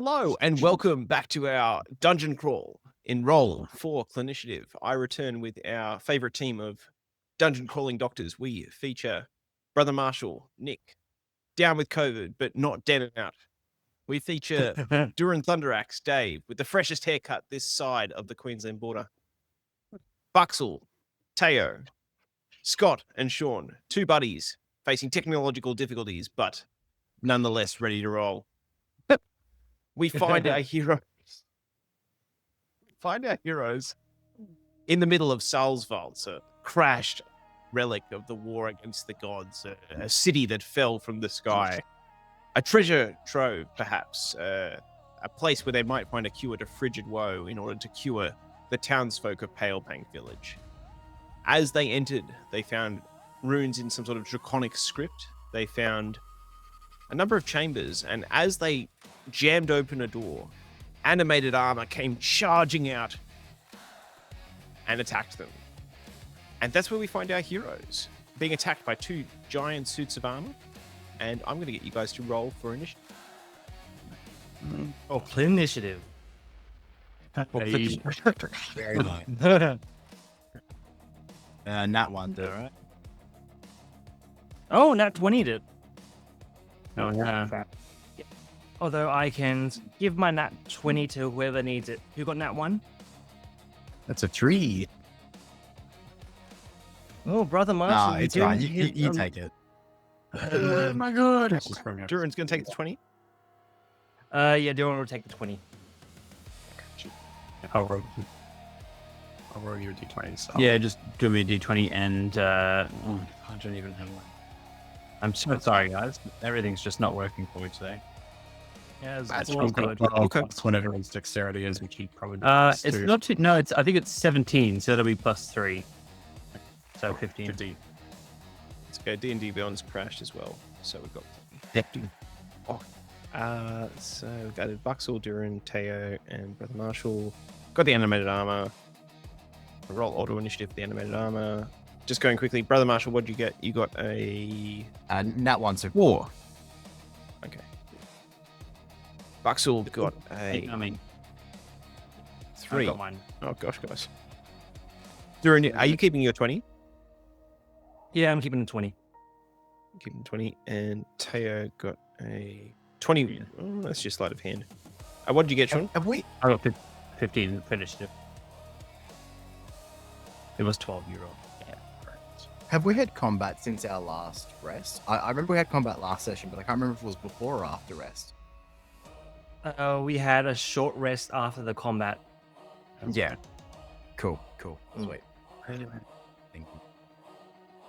Hello and welcome back to our dungeon crawl in Roll for Cliniciative. I return with our favorite team of dungeon crawling doctors. We feature Brother Marshall, Nick, down with COVID, but not dead and out. We feature Durin Thunder-Axe Dave with the freshest haircut this side of the Queensland border. Buxel, Teo, Scott, and Sean, two buddies facing technological difficulties, but nonetheless ready to roll. We find our heroes. In the middle of Salva, a crashed relic of the war against the gods, a city that fell from the sky, a treasure trove, perhaps, a place where they might find a cure to frigid woe in order to cure the townsfolk of Palebank Village. As they entered, they found runes in some sort of draconic script. They found a number of chambers, and as they jammed open a door, animated armor came charging out and attacked them. And that's where we find our heroes, being attacked by two giant suits of armor. And I'm going to get you guys to roll for initiative. Oh, Cliniciative. Very nice. Nat one, though, right? Oh, nat 20 did. Oh, yeah. Although I can give my nat 20 to whoever needs it. Who got nat 1? That's a 3. Oh, Brother Marshall. No, it's fine. You take it. Oh my god. Durin's going to take the 20. Yeah, Duren will take the 20. I'll roll you a d20. So. Yeah, just give me a d20 and I don't even have one. I'm so sorry, guys. Everything's just not working for me today. Yeah, That's all good. good. Okay. That's when everyone's dexterity is, which he probably It's not too. No, I think it's 17, so that'll be plus 3. So 15. 15. Let's go. D&D Beyond's crashed as well. So we've got 50. So we've added Buxel, Durin, Teo, and Brother Marshall. Got the animated armor. Roll auto initiative for the animated armor. Just going quickly, Brother Marshall, what did you get? You got a Nat one, so 4. Okay. Buxel got a I mean, 3. I got mine. Oh gosh, guys. Durin, are you keeping your 20? Yeah, I'm keeping the 20. Keeping 20, and Teo got a 20. Oh, that's just sleight of hand. What did you get, Sean? Have we? I got 15 finished it. It was 12 euro. Yeah. Have we had combat since our last rest? I remember we had combat last session, but I can't remember if it was before or after rest. We had a short rest after the combat. Yeah. Cool. Sweet. Really? Thank you.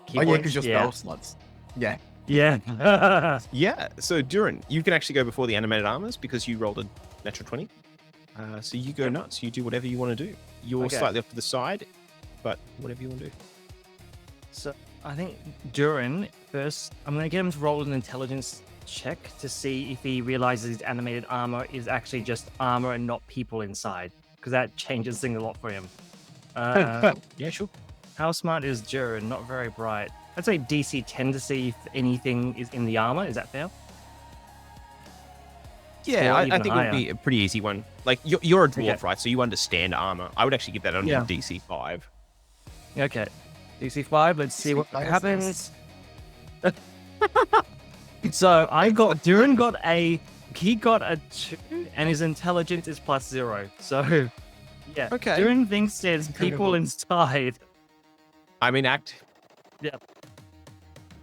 Key Oh, yeah, points? because your spell slots. Yeah. Yeah. Yeah, so Durin, you can actually go before the animated armors because you rolled a natural 20. So you go nuts. You do whatever you want to do. You're Okay. slightly off to the side, but whatever you want to do. So I think Durin first, I'm going to get him to roll an intelligence check to see if he realizes his animated armor is actually just armor and not people inside, because that changes things a lot for him. Yeah, sure. How smart is Durin? Not very bright. I'd say DC 10 to see if anything is in the armor. Is that fair? Yeah, Or I even think it higher. would be a pretty easy one. Like, you're a dwarf, Okay. right? So you understand armor. I would actually give that under Yeah. DC 5. Okay. DC 5. Let's see what DC5 happens. So Durin got a 2 and his intelligence is plus 0. So yeah. Okay. Durin thinks there's people inside. I mean, Yeah.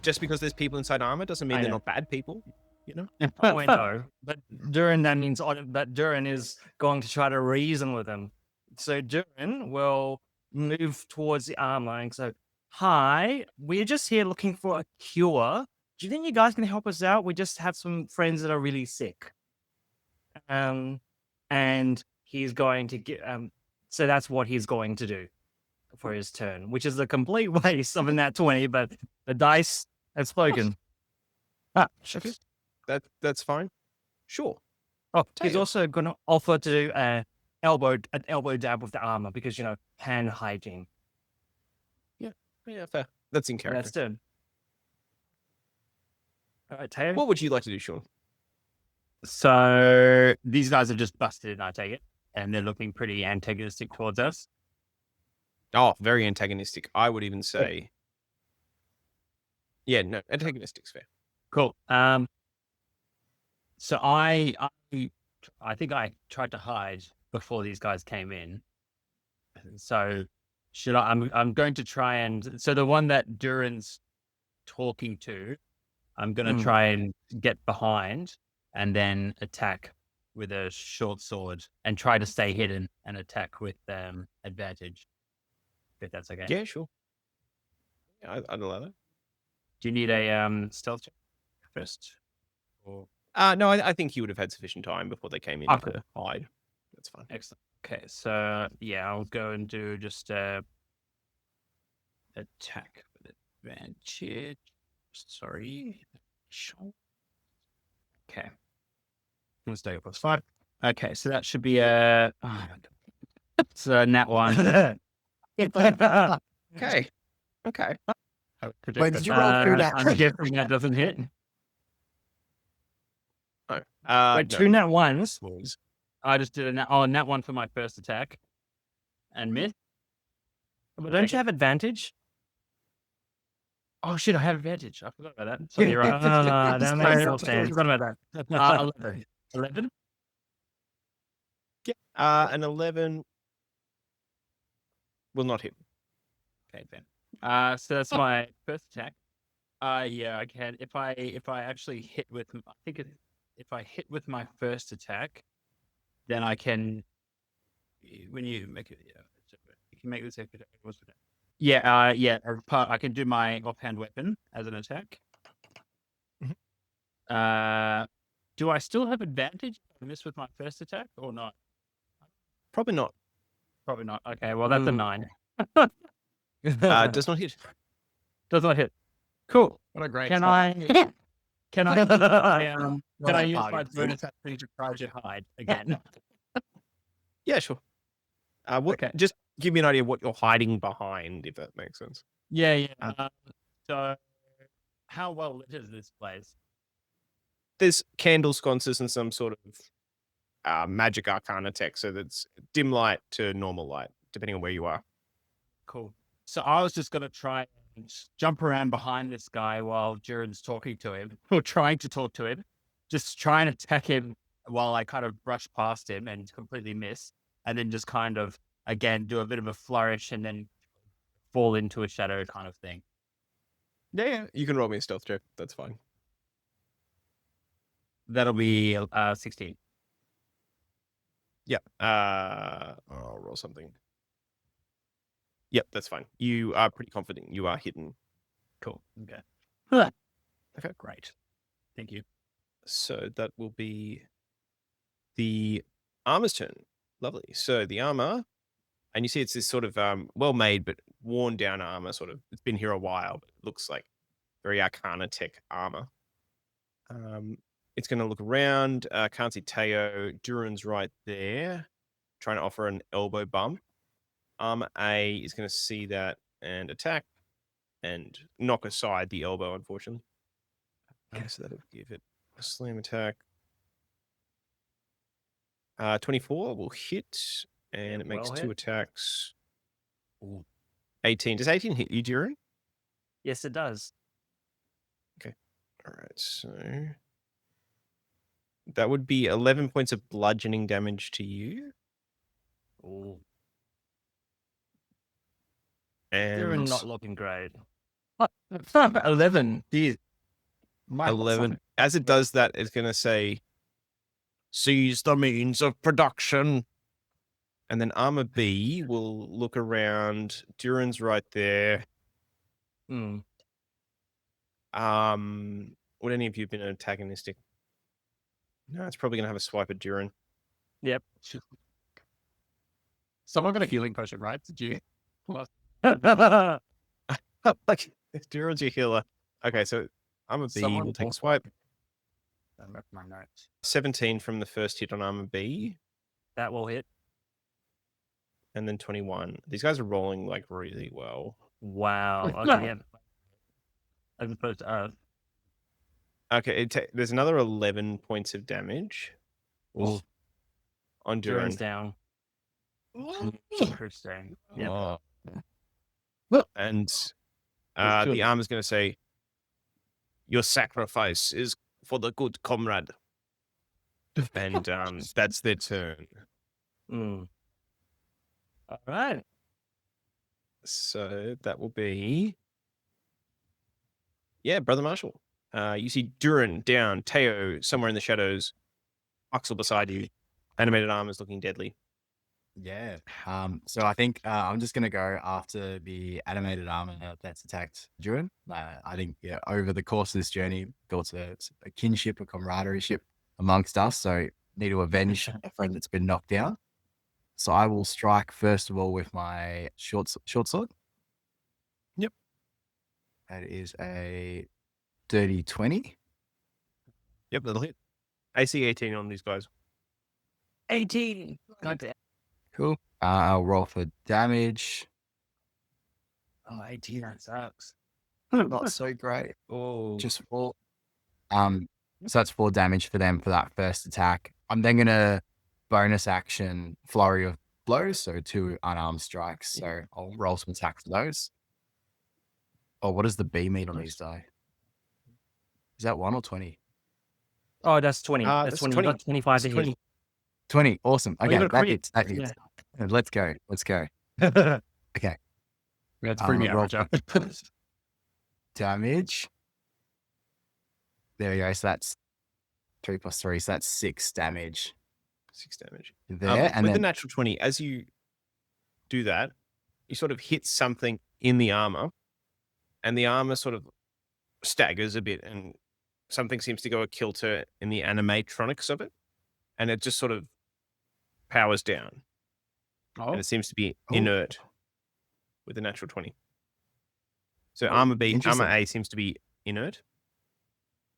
just because there's people inside armor doesn't mean I they're know. not bad people, you know? Oh, I know. But Durin, that means that Durin is going to try to reason with him. So Durin will move towards the armor and so, hi, we're just here looking for a cure. Do you think you guys can help us out? We just have some friends that are really sick. And he's going to get, so that's what he's going to do for his turn, which is a complete waste of a nat 20, but the dice have spoken. Okay. That's fine. Sure. Oh, he's Teo. also going to offer to do an elbow dab with the armor because, hand hygiene. Yeah, fair. That's in And character. that's turn. All right, Teo. What would you like to do, Sean? So these guys have just busted in, I take it, and they're looking pretty antagonistic towards us. Oh, very antagonistic. I would even say. Yeah, no, antagonistic's fair. Cool. So I think I tried to hide before these guys came in. So should I? I'm going to try and so the one that Durin's talking to, I'm going to try and get behind and then attack with a short sword and try to stay hidden and attack with advantage. If that's okay. Yeah, sure. Yeah, I'd allow that. Do you need a stealth check first? Or No, I think he would have had sufficient time before they came in Okay. to hide. That's fine. excellent. Okay, so yeah, I'll go and do just attack with advantage. Sorry. Okay. Let's take it +5. Okay, so that should be a it's a nat 1. Okay. Okay. Wait, did you roll two nat I'm guessing that doesn't hit. No. Wait, no. 2 nat ones. I just did a nat 1 for my first attack and miss. But don't you have advantage? Oh shit, I have advantage. I forgot about that. Sorry, you're right. That makes no sense. Forgot about that. 11. 11? An 11 will not hit. Okay, then. So that's my first attack. Yeah, I can. If I actually hit with, I think if I hit with my first attack, then I can. When you make it, yeah, you can make this. Yeah, yeah. I can do my offhand weapon as an attack. Do I still have advantage if I miss with my first attack or not? Probably not. Probably not. Okay, well that's a 9. Does not hit. Does not hit. Cool. What a great Can start. can I use my target. bonus action to try to hide again? Yeah, sure. What? Okay. Just give me an idea of what you're hiding behind, if that makes sense. Yeah. So, how well lit is this place? There's candle sconces and some sort of magic arcana tech, so that's dim light to normal light, depending on where you are. Cool. So I was just gonna try and jump around behind this guy while Durin's talking to him, or trying to talk to him, just try and attack him while I kind of brush past him and completely miss, and then just kind of again do a bit of a flourish and then fall into a shadow kind of thing. Yeah, you can roll me a stealth check. That's fine. That'll be 16. Yeah. I'll roll something. Yep, that's fine. You are pretty confident you are hidden. Cool. Okay. Okay. Great. Thank you. So that will be the armor's turn. Lovely. So the armor, and you see it's this sort of well-made but worn-down armor. Sort of, it's been here a while, but it looks like very arcana tech armor. It's going to look around. Can't see Teo. Durin's right there, trying to offer an elbow bump. Armor A is going to see that and attack and knock aside the elbow, unfortunately. So that'll give it a slam attack. 24 will hit, and it makes well 2 hit. attacks. 18. Does 18 hit you, Durin? Yes, it does. All right, so that would be 11 points of bludgeoning damage to you. Ooh. And You're not looking great. 11. Geez. 11. As it does that, it's going to say, seize the means of production. And then armor B will look around. Durin's right there. Mm. Would any of you have been antagonistic? No, it's probably going to have a swipe at Durin. Yep. Someone got a healing potion, right? Did you? Like, Durin's your healer. Okay, so armor B Someone will take a bought swipe. I left my notes. 17 from the first hit on armor B. That will hit. And then 21. These guys are rolling like really well. Wow. Okay, yeah. As opposed to Okay, there's another 11 points of damage Ooh. on Durin's Duren. down. Interesting. Yep. Oh. And Good. the armor's going to say, your sacrifice is for the good comrade. And that's their turn. Mm. All right. So that will be... Yeah, Brother Marshall. You see Durin down, Teo somewhere in the shadows, Buxel beside you. Animated armor's looking deadly. Yeah. So I think I'm just gonna go after the animated armor that's attacked Durin. I think over the course of this journey, built a kinship, a camaraderie amongst us. So need to avenge a friend that's been knocked down. So I will strike first of all with my short sword. Yep. That is a dirty 20. Yep, that'll hit. AC 18 on these guys. 18. God, Cool. I'll roll for damage. oh, 18. That sucks. Not so great. Oh, Just 4. So that's 4 damage for them for that first attack. I'm then gonna bonus action flurry of blows, so 2 unarmed strikes. So I'll roll some attacks for those. Oh, what does the B mean on these die? Is that 1 or 20? Oh, that's 20. that's 20. 20. You got 25 to It's hit. 20. 20. Awesome. you Okay, got a that crit. hits. That hits. Let's go. Okay. That's pretty roll average. Damage. There we go. So that's 3 + 3. So that's 6 damage 6 damage. there. And with the then natural 20, as you do that, you sort of hit something in the armor, and the armor sort of staggers a bit, and something seems to go a kilter in the animatronics of it, and it just sort of powers down, Oh, and it seems to be Oh. inert with the natural 20. So Oh, armor interesting. A seems to be inert.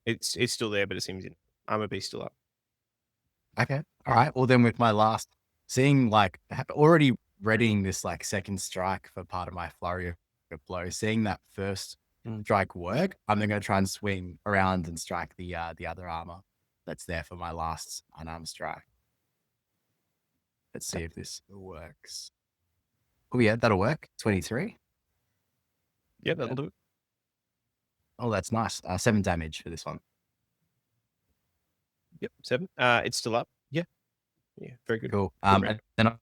It's still there, but it seems armor B still up. Okay. All right. Well, then with my last, seeing like already readying this like second strike for part of my flurry of blows, seeing that first strike work, I'm then going to try and swing around and strike the other armor that's there for my last unarmed strike. Let's see if this works. Oh yeah, that'll work. 23. Yeah, that'll do it. Oh, that's nice. 7 damage for this one. Yep, 7. It's still up. Yeah, very good. Cool. round. And then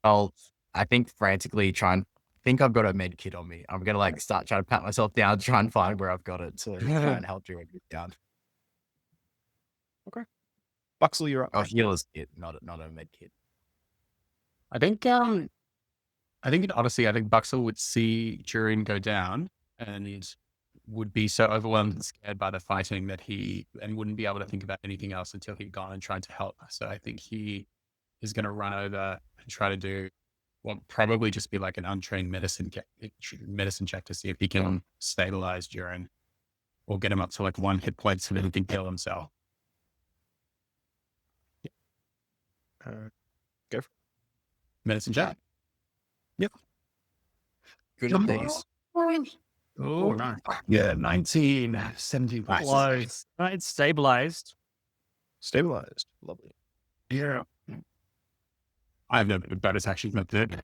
I think frantically think I've got a med kit on me. I'm gonna like start trying to pat myself down, try and find where I've got it to try and help Durin get down. Buxel, you're up. Oh, healer's kit, not a med kit. I think honestly, I think Buxel would see Durin go down and would be so overwhelmed and scared by the fighting that he wouldn't be able to think about anything else until he'd gone and tried to help. So I think he is going to run over and try to do what will probably just be like an untrained medicine check to see if he can stabilize Durin or get him up to like 1 hit point so that he can heal himself. Go for it. Medicine check. Good at these. Oh, nice. Yeah, 19, 17. Close. It's stabilized. Stabilized. Lovely. Yeah. I have no bonus action method.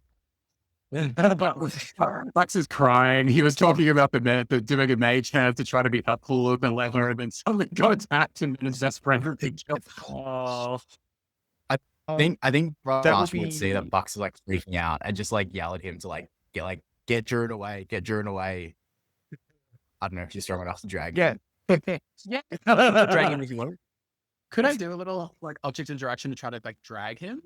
Bucks is crying. He was talking about doing a mage hand to try to be helpful with the lever, and then suddenly got attacked and then desperate for the kill. Oh, I think that Rush would would see that be- Bucks is like freaking out and just like yell at him to like get Durin away, get Durin away. I don't know if you're strong enough to drag. Yeah. Yeah. Drag him if you want. Could I do a little like object interaction to try to like drag him?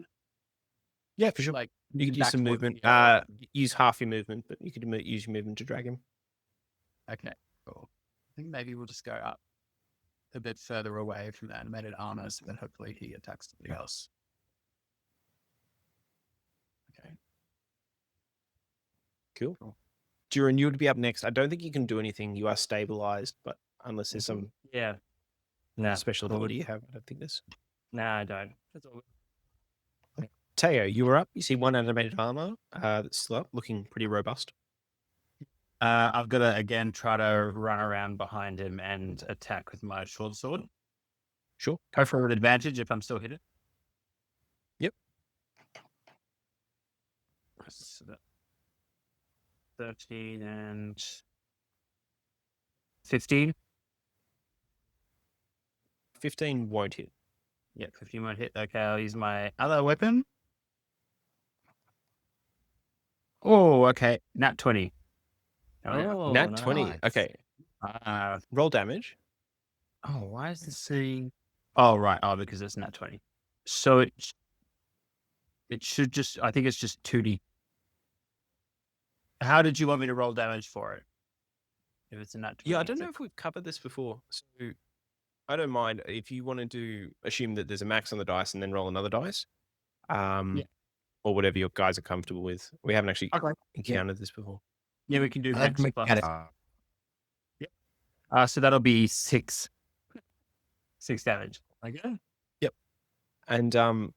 Yeah, for sure. Like You could use back some towards movement. the- Use half your movement, but you could use your movement to drag him. Okay, cool. I think maybe we'll just go up a bit further away from the animated armor so that hopefully he attacks something else. Okay. Cool. Durin, you would be up next. I don't think you can do anything. You are stabilized, but unless there's some yeah. Nah, special cool. ability you have, I don't think there's. Nah, I don't. That's all good. Teo, you were up. You see one animated armor that's still up, looking pretty robust. I've got to again try to run around behind him and attack with my short sword. Sure. Go for an advantage if I'm still hidden. Yep. So that 13 and 15. 15 won't hit. Yeah, 15 won't hit. Okay, I'll use my other weapon. Oh, okay. Nat 20. Oh, Nat 20. nice. Okay. Roll damage. Oh, why is this saying? Oh, right. Oh, because it's nat 20. So it should just, I think it's just 2D. How did you want me to roll damage for it? If it's a nat 20. Yeah, I don't know if we've covered this before. So I don't mind if you want to assume that there's a max on the dice and then roll another dice. Or whatever your guys are comfortable with. We haven't actually encountered this before. Yeah, we can do I like max plus. mechanics. So that'll be 6 damage. Okay. Yep. And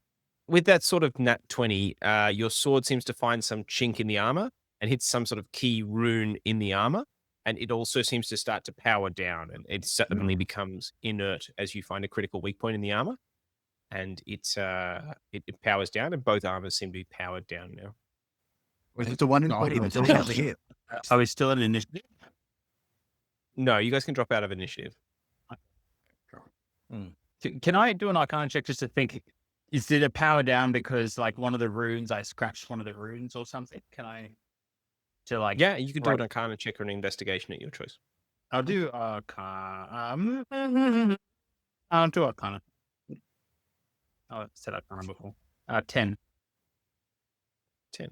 with that sort of nat 20, your sword seems to find some chink in the armor and hits some sort of key rune in the armor. And it also seems to start to power down, and it suddenly becomes inert as you find a critical weak point in the armor. And it powers down, and both armors seem to be powered down now. Was it the one in No, I body don't that's know. about to hit? Are we still in initiative? No, you guys can drop out of initiative. Can I do an Arcana check just to think? Is it a power down because like one of the runes, I scratched one of the runes or something? Can I? To like. Yeah, you can do right. an Arcana check or an investigation at your choice. I'll do Arcana. I'll do Arcana. I said Arcana before. 10. 10.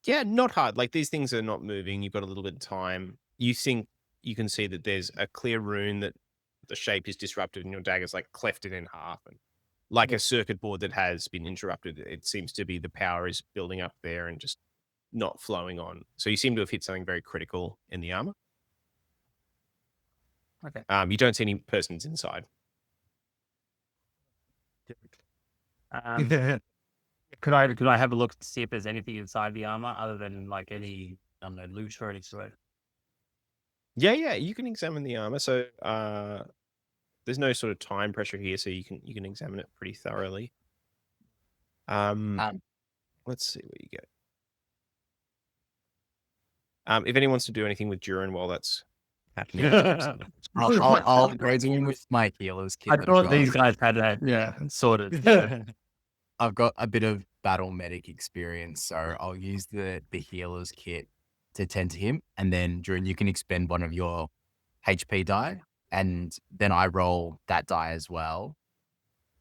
Yeah, not hard. Like, these things are not moving. You've got a little bit of time. You think you can see that there's a clear rune that the shape is disrupted and your dagger's like clefted in half. And like a circuit board that has been interrupted, it seems to be the power is building up there and just not flowing on. So you seem to have hit something very critical in the armor. Okay. You don't see any persons inside. Could I have a look to see if there's anything inside the armor other than like any, I don't know, loot or any sort? Yeah, you can examine the armor. So there's no sort of time pressure here, so you can examine it pretty thoroughly. Let's see what you get. If anyone wants to do anything with Duren while that's happening, I'll go in with my healer's kit. I as thought well. these guys had that sorted. I've got a bit of battle medic experience, so I'll use the healer's kit to tend to him, and then Durin, you can expend one of your HP die, and then I roll that die as well,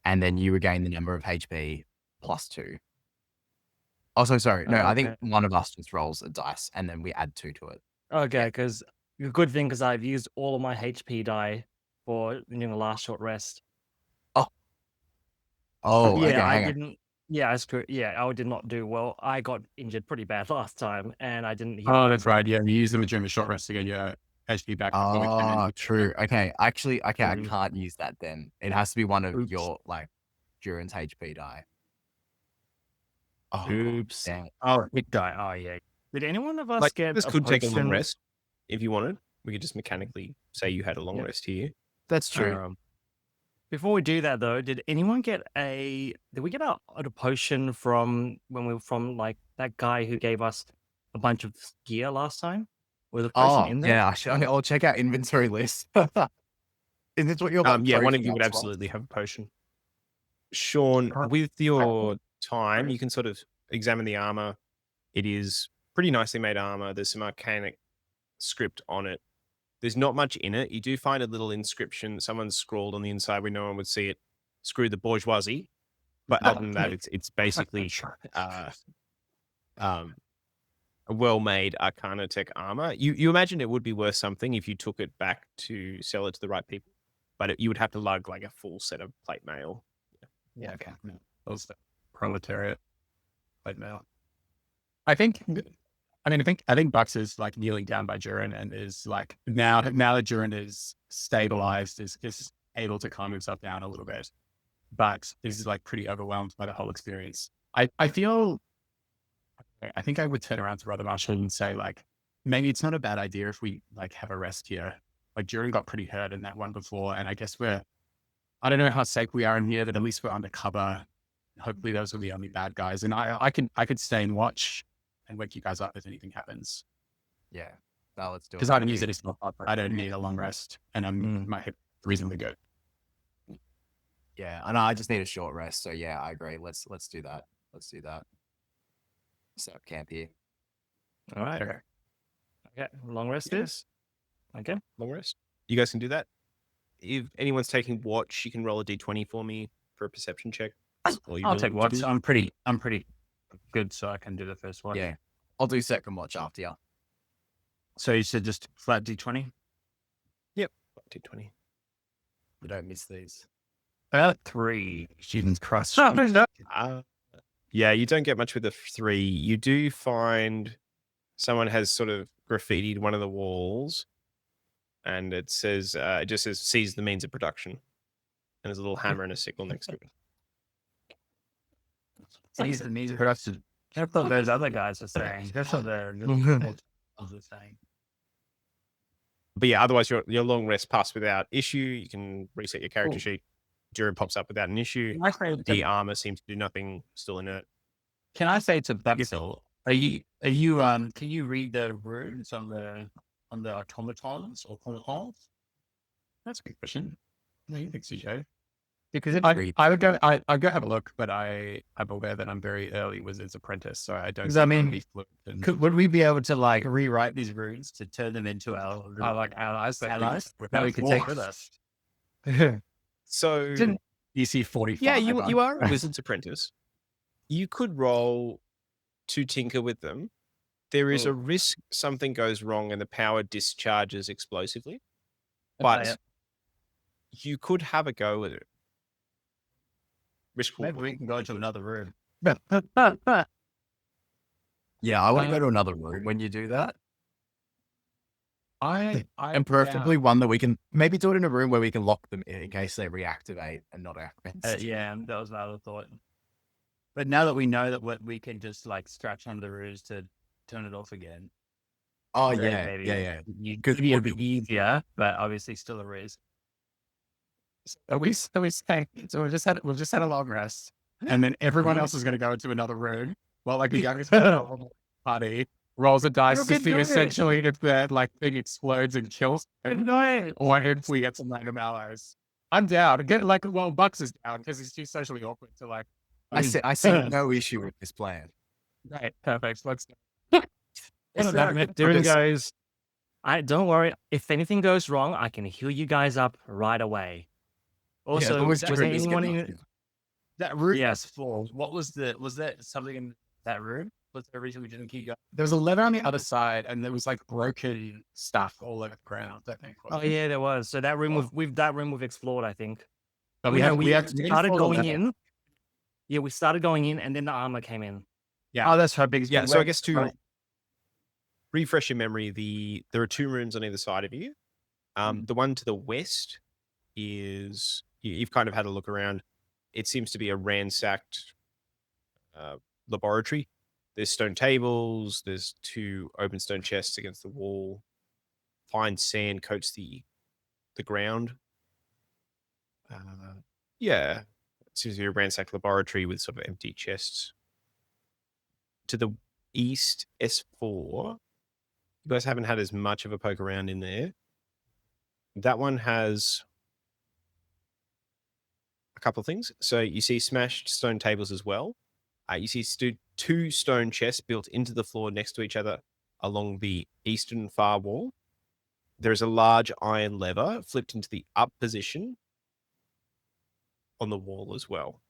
and then you regain the number of HP plus 2. Also, sorry, no, I think one of us just rolls a dice, and then we add 2 to it. Okay, because a good thing because I've used all of my HP die for the last short rest. Oh, yeah, okay, I hang on. didn't. Yeah, I screwed. Yeah, I did not do well. I got injured pretty bad last time, and I didn't. Hit Oh, that's right. Yeah, you use them during the short rest to get your HP back. Oh, true. Okay, actually, I Mhm. can't use that then. It has to be one of Oops. your like Durin's HP die. Oh, Oops. dang it. Oh, big die. Oh, yeah. Did anyone of us like get this a could take a long potion? rest if you wanted. We could just mechanically say you had a long Yeah. rest here. That's true. Before we do that, though, did anyone get a potion from when we were from like that guy who gave us a bunch of gear last time? Was a potion in there? Yeah, I'll check out inventory list. Is this what you're Yeah, one of potion you would up as well? absolutely have a potion. Sean, with your time, you can sort of examine the armor. It is pretty nicely made armor. There's some arcanic script on it. There's not much in it. You do find a little inscription. Someone's scrawled on the inside where no one would see it. Screw the bourgeoisie. But other than that, it's basically a well-made Arcana Tech armor. You imagine it would be worth something if you took it back to sell it to the right people. But you would have to lug like a full set of plate mail. Yeah, okay. No, those proletariat plate mail. I think Bux is like kneeling down by Durin and is like now that Durin is stabilized, is able to calm himself down a little bit, but is like pretty overwhelmed by the whole experience. I think I would turn around to Brother Marshall and say like maybe it's not a bad idea if we like have a rest here. Like Durin got pretty hurt in that one before, and I guess we're I don't know how safe we are in here, but at least we're undercover. Hopefully those are the only bad guys. And I could stay and watch and wake you guys up if anything happens. Yeah. Now let's do it. Because I don't use it as I don't need a long rest. And my hip reasonably good. Yeah, and I just need a short rest. So yeah, I agree. Let's do that. Let's do that. Set up camp here. All right. Okay. Long rest is. Okay. Long rest. You guys can do that. If anyone's taking watch, you can roll a d20 for me for a perception check. I'll take watch. I'm pretty good, so I can do the first one. Yeah, I'll do second watch after you. So you said just flat d20. Yep, d20. You don't miss these. 3. Jesus Christ. Yeah, you don't get much with the 3. You do find someone has sort of graffitied one of the walls, and it says, it just says, "Seize the means of production," and there's a little hammer and a sickle next to it. Seize the means of production. That's what those other guys are saying. That's what they're saying. But yeah, otherwise your long rest passed without issue. You can reset your character sheet. Duren pops up without an issue. The armor seems to do nothing, still inert. Can I say to Buxel, can you read the runes on the automatons or polygons? That's a good question. No, you think so, Joe? Because I'd go have a look, but I'm aware that I'm very early Wizard's apprentice, so I don't. Would we be able to like rewrite these runes to turn them into our allies? Allies that we could take with us. So DC 45. Yeah, you are a Wizard's apprentice. You could roll to tinker with them. There is a risk something goes wrong and the power discharges explosively, but you could have a go with it. Maybe we can go to another room. Yeah, I want to go to another room when you do that. And preferably one that we can maybe do it in a room where we can lock them in case they reactivate and not activate. Yeah, that was my other thought. But now that we know that we can just like scratch under the ruse to turn it off again. Oh so yeah, maybe, yeah. Maybe it'll be easier, but obviously still a ruse. So we say, so we'll just had a long rest, and then everyone else is going to go into another room. Well, like the youngest party rolls a dice to see essentially if that like thing explodes and kills, or if we get some random allies. I'm down. Bucks is down because he's too socially awkward to like. I see no issue with this plan. Right, perfect. Let's. Duren goes, don't worry. If anything goes wrong, I can heal you guys up right away. Also, was anyone in that room? Yes, full. What was that something in that room? Was there a reason we didn't keep going? There was a lever on the other side, and there was like broken stuff all over the ground. I think. Oh yeah, there was. So that room we've explored. I think. But we started going in. Yeah, we started going in, and then the armor came in. Yeah. Oh, that's her biggest. Yeah. So I guess to refresh your memory, there are 2 rooms on either side of you. The one to the west is you've kind of had a look around. It seems to be a ransacked laboratory. There's stone tables. There's 2 open stone chests against the wall. Fine sand coats the ground. Yeah, it seems to be a ransacked laboratory with sort of empty chests. To the east, S4. You guys haven't had as much of a poke around in there. That one has a couple of things. So you see smashed stone tables as well. You see 2 stone chests built into the floor next to each other along the eastern far wall. There's a large iron lever flipped into the up position on the wall as well.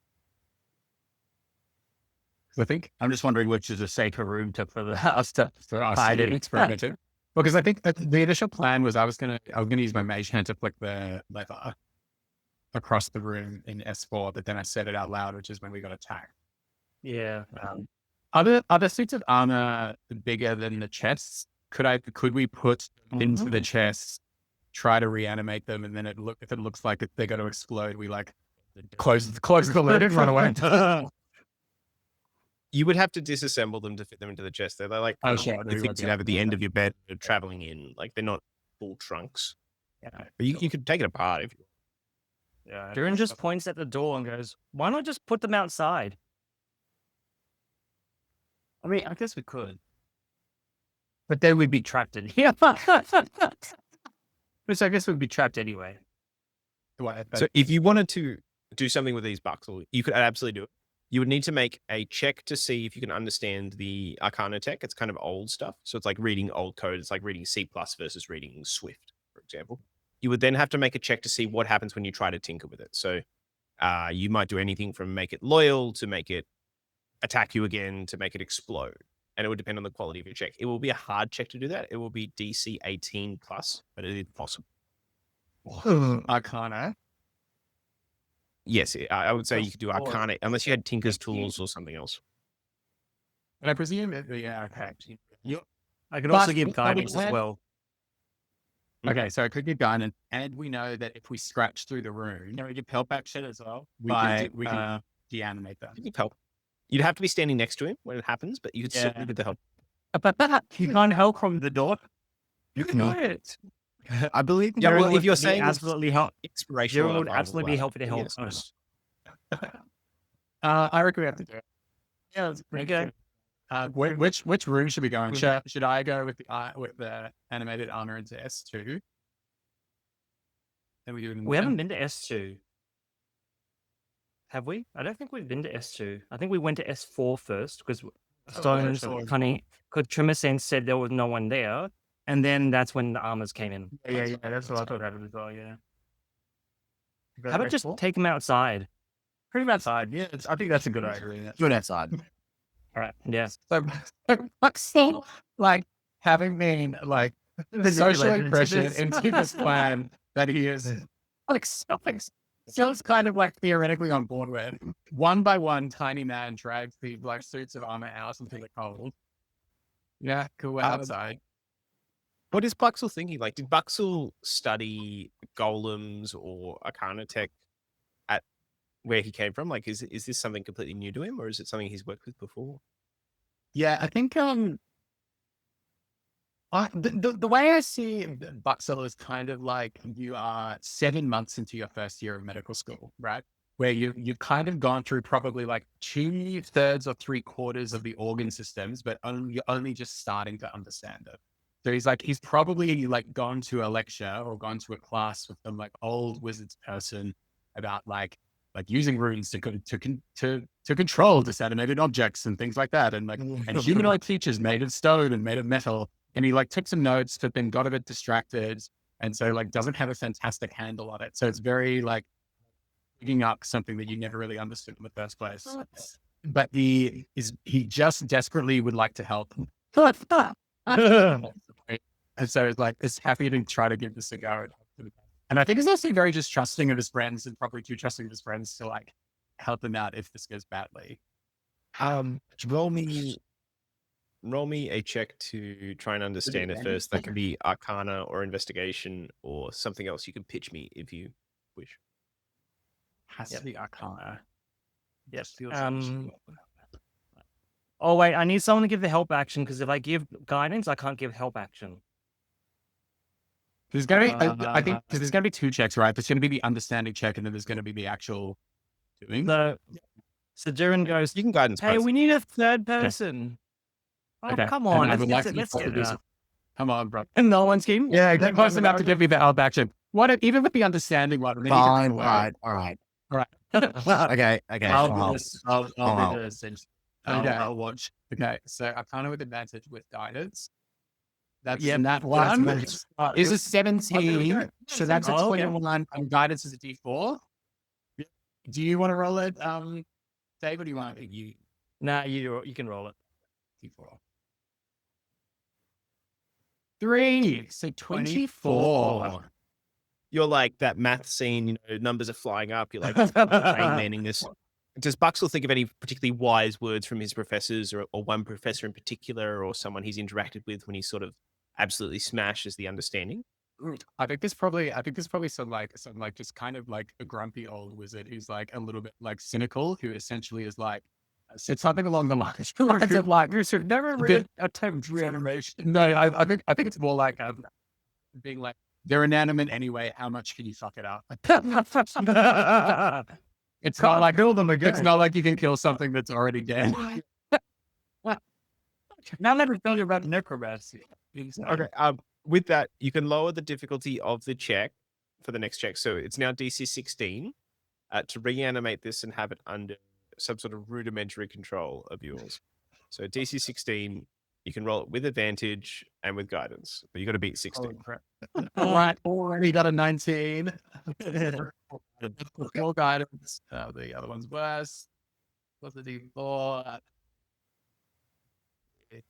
I think I'm just wondering which is a safer room for us to hide in experimenting. Because I think the initial plan was I was gonna use my mage hand to flick the lever across the room in S4, but then I said it out loud, which is when we got attacked. Yeah. Other suits of armor bigger than the chests? Could we put into the chests, try to reanimate them, and then if it looks like they're going to explode, we like close the lid and run away. You would have to disassemble them to fit them into the chest. They're like the things you have at the end of your bed. They're traveling in, like they're not full trunks. Yeah. But you could take it apart if you want. Yeah. Durin just points at the door and goes, "Why not just put them outside?" I mean, I guess we could. But then we'd be trapped in here. Which I guess we'd be trapped anyway. So if you wanted to do something with these Buxel, you could absolutely do it. You would need to make a check to see if you can understand the Arcana tech. It's kind of old stuff. So it's like reading old code. It's like reading C+ versus reading Swift, for example. You would then have to make a check to see what happens when you try to tinker with it. So you might do anything from make it loyal to make it attack you again to make it explode. And it would depend on the quality of your check. It will be a hard check to do that. It will be DC 18+, but it is possible. Arcana. Yes, I would say you could do Arcana, unless you had Tinker's Tools or something else. And I presume okay. I could But also give we guidance as had- well. Okay, so I could give guidance, and we know that if we scratch through the room, Can we give help action as well? we can deanimate them. You could help. You'd have to be standing next to him when it happens, but you could certainly Yeah. get the help. You can't help from the door. You can do it. I believe. Yeah, Durin well, if would you're be saying it's absolutely help. inspirational, Durin would I will absolutely be allow happy to it. help Yes. us. I reckon we have to do it. Yeah, that's pretty Okay. good. Which room should we go in? Should I go with the animated armor into S2? Then we do it in We haven't been to S2. Have we? I don't think we've been to S2. I think we went to S4 first because Stone's funny. Because Trimmer said there was no one there, and then that's when the armors came in. Yeah, that's what I thought happened as well, yeah. How about just take them outside? pretty much outside? Yeah, I think that's a good idea. Good outside. All right. Yeah. So, like having been like socially pressured into this plan that he is like still kind of like theoretically on board with. One by one, tiny man drags the black suits of armor out into the cold. Yeah, cool. We're outside. What is Buxel thinking? Like, did Buxel study golems or Arcana tech at where he came from? Like, is this something completely new to him, or is it something he's worked with before? Yeah, I think the way I see Buxel is kind of like you are 7 months into your first year of medical school, right? Where you've kind of gone through probably like 2/3 or 3/4 of the organ systems, but you're only just starting to understand it. So he's probably like gone to a lecture or gone to a class with some like old wizards person about like using runes to control disanimated objects and things like that, and humanoid features made of stone and made of metal. And he like took some notes, but then got a bit distracted, and so like doesn't have a fantastic handle on it. So it's very like picking up something that you never really understood in the first place. But he just desperately would like to help. And so it's happy to try to give this a go. And I think he's also very just trusting of his friends, and probably too trusting of his friends to like help him out if this goes badly. Roll me a check to try and understand it first. That can be Arcana or Investigation or something else. You can pitch me if you wish. Has to be Arcana. Yes. Oh wait, I need someone to give the help action because if I give guidance, I can't give help action. There's gonna be, I think, because there's gonna be 2 checks, right? There's gonna be the understanding check, and then there's gonna be the actual doing. So Durin goes, You can guidance. "Hey, both. we need a third person." Oh, Okay. come And on, I would like let's you get to it. do Come on, bro. And no one's keen. Yeah, exactly. Close enough to give me the help action. What if, even with the understanding one? then you can Fine. go All away. right. All right. Okay. I'll I'll do this. I'll I'll do this. Okay. I'll watch. Okay, so Arcana with advantage with guidance. That's Yep. that one. Is a 17. go. So that's a Oh, okay. 21, and guidance is a D4. Do you want to roll it, Dave, or do you want you Nah, you can roll it. D4? 3. So 24. You're like that math scene, you know, numbers are flying up. You're like manning this. Does Buxel think of any particularly wise words from his professors or one professor in particular or someone he's interacted with when he sort of absolutely smashes the understanding? I think there's probably some like just kind of like a grumpy old wizard who's like a little bit like cynical, who essentially is like said something along the lines of like you should never really attempt reanimation. No, I think it's more like being like They're inanimate anyway. How much can you fuck it up? It's Can't not like build them again. It's not like you can kill something that's already dead. Now let me tell you about necromancy. Okay. With that, you can lower the difficulty of the check for the next check. So it's now DC 16 to reanimate this and have it under some sort of rudimentary control of yours. So DC 16, you can roll it with advantage and with guidance, but you got to beat 16. Right, already got a 19. Full guidance. The other one's worse. What's the D4?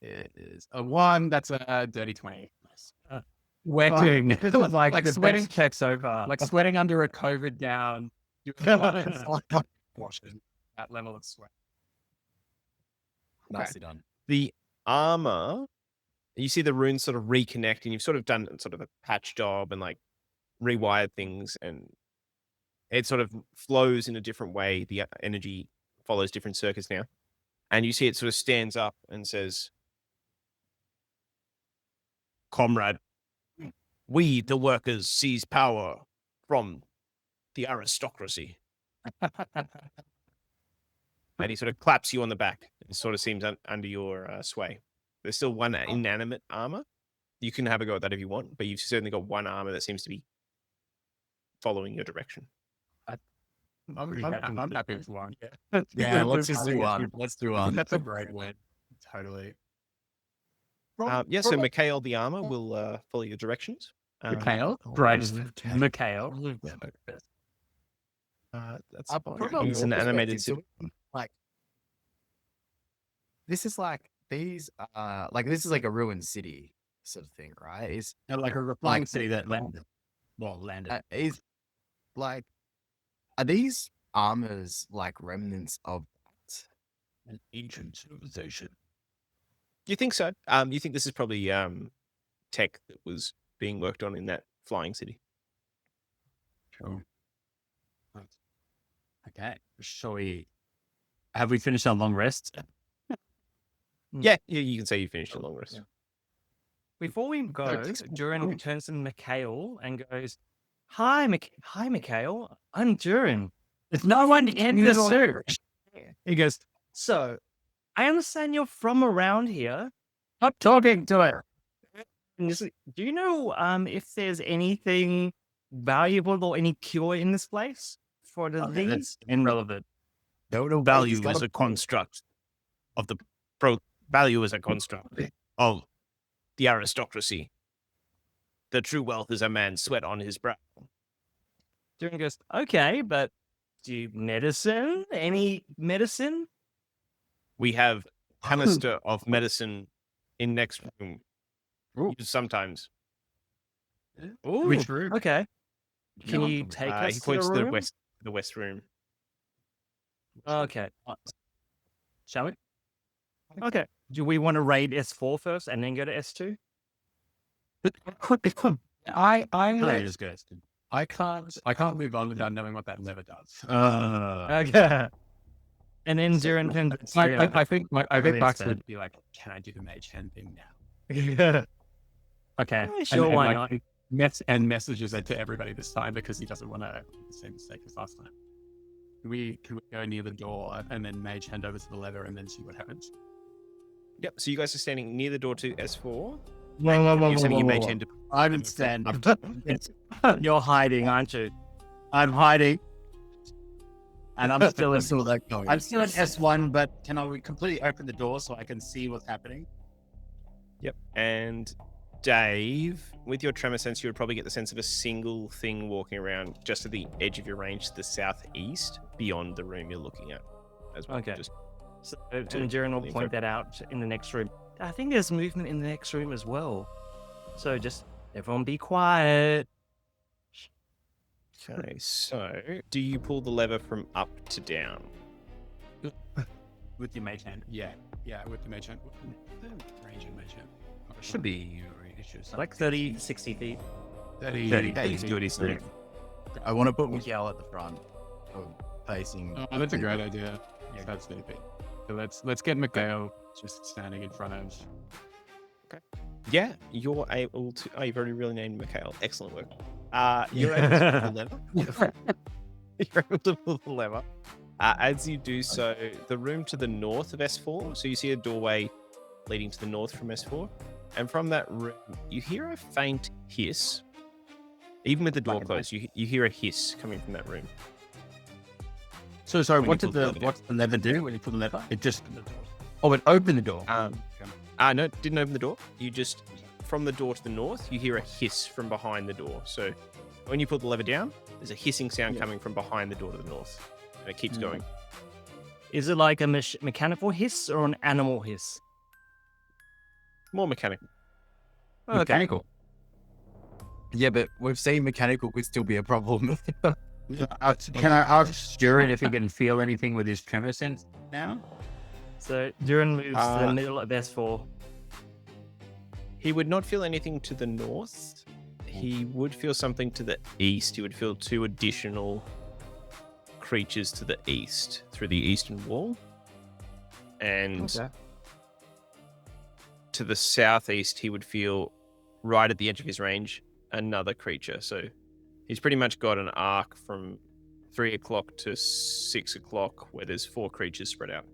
It is a 1. That's a dirty 20. Wetting. This is like Like the sweating- best check so far. Like sweating under a COVID gown. Washing that level of sweat. Nicely done. The armor, you see the runes sort of reconnect, and you've sort of done sort of a patch job and like rewired things, and it sort of flows in a different way. The energy follows different circuits now. And you see it sort of stands up and says, "Comrade, we, the workers, seize power from the aristocracy." And he sort of claps you on the back. It sort of seems under your sway. There's still one inanimate armor. You can have a go at that if you want, but you've certainly got one armor that seems to be following your direction. I'm happy with 1. Yeah, let's just do one. Let's do one. That's a great win. Totally. So Mikhail the armor will follow your directions. Mikhail? Right. Mikhail. That's It's an animated city. Like, this is like these. This is like a ruined city sort of thing, right? Is Like a replying city that landed. Well, landed. is like, are these armors like remnants of An ancient civilization. You think so? You think this is probably tech that was being worked on in that flying city? Sure. Okay. Shall we? Have we finished our long rest? Yeah, you can say you finished a long rest. Before we go, Durin turns to Mikhail and goes, Hi, Mikhail. I'm Durin. There's no one in the search. He goes, So, I understand you're from around here. Stop talking to it. And just, do you know if there's anything valuable or any cure in this place for the disease? That's irrelevant. Value is a construct of the value is a construct of the aristocracy. The true wealth is a man's sweat on his brow. Durin goes, Okay, but do you medicine? Any medicine? We have canister of medicine in next room. Used sometimes. Ooh, Which room? Okay. Can you take us He to points the to room? the west room. Okay. Shall we? Okay. Do we want to raid S4 first and then go to S2? I can't move on without knowing what that lever does. Okay. And then Durin turns I think Bucks instead. would be like, "Can I do the mage hand thing now?" Okay. Sure, why not? Messages it to everybody this time because he doesn't want to make the same mistake as last time. Can we go near the door and then mage hand over to the lever and then see what happens? Yep. So you guys are standing near the door to S4. Whoa, You're sending your mage hand to I didn't stand. You're hiding, aren't you? I'm hiding. And I'm still in. that going. I'm still at S1, but can I completely open the door so I can see what's happening? Yep. And Dave, with your tremor sense, you would probably get the sense of a single thing walking around just at the edge of your range to the southeast, beyond the room you're looking at. As well. Okay. Just So, and Durin will point that out in the next room. I think there's movement in the next room as well. So just everyone be quiet. okay. So, do you pull the lever from up to down? With your mage hand. Yeah, with the mage hand. Range of mage hand. Should be. Like 30, 60 feet. 30. He's good, isn't he? I want to put Miguel at the front, facing. Oh, that's a great idea. Yeah, that's the bit. So let's get Mikhail just standing in front of. Yeah, you're able to. Oh, you've already really named Mikhail. Excellent work. You're able to pull the lever. You're able to pull the lever. As you do so, the room to the north of S4. So you see a doorway leading to the north from S4, and from that room, you hear a faint hiss. Even with the door closed, you hear a hiss coming from that room. So sorry, When you pull the lever what's the lever do when you pull the lever? It just it opened the door. No, didn't open the door. You just, from the door to the north, you hear a hiss from behind the door. So when you put the lever down, there's a hissing sound coming from behind the door to the north. And it keeps going. Is it like a mechanical hiss or an animal hiss? More mechanical. Mechanical. Yeah, but we've seen mechanical could still be a problem. Can I ask Durin if he can feel anything with his tremor sense now? So Durin moves to the middle of S4. He would not feel anything to the north. He would feel something to the east. He would feel 2 additional creatures to the east through the eastern wall. And to the southeast, he would feel right at the edge of his range another creature. So he's pretty much got an arc from 3 o'clock to 6 o'clock where there's 4 creatures spread out.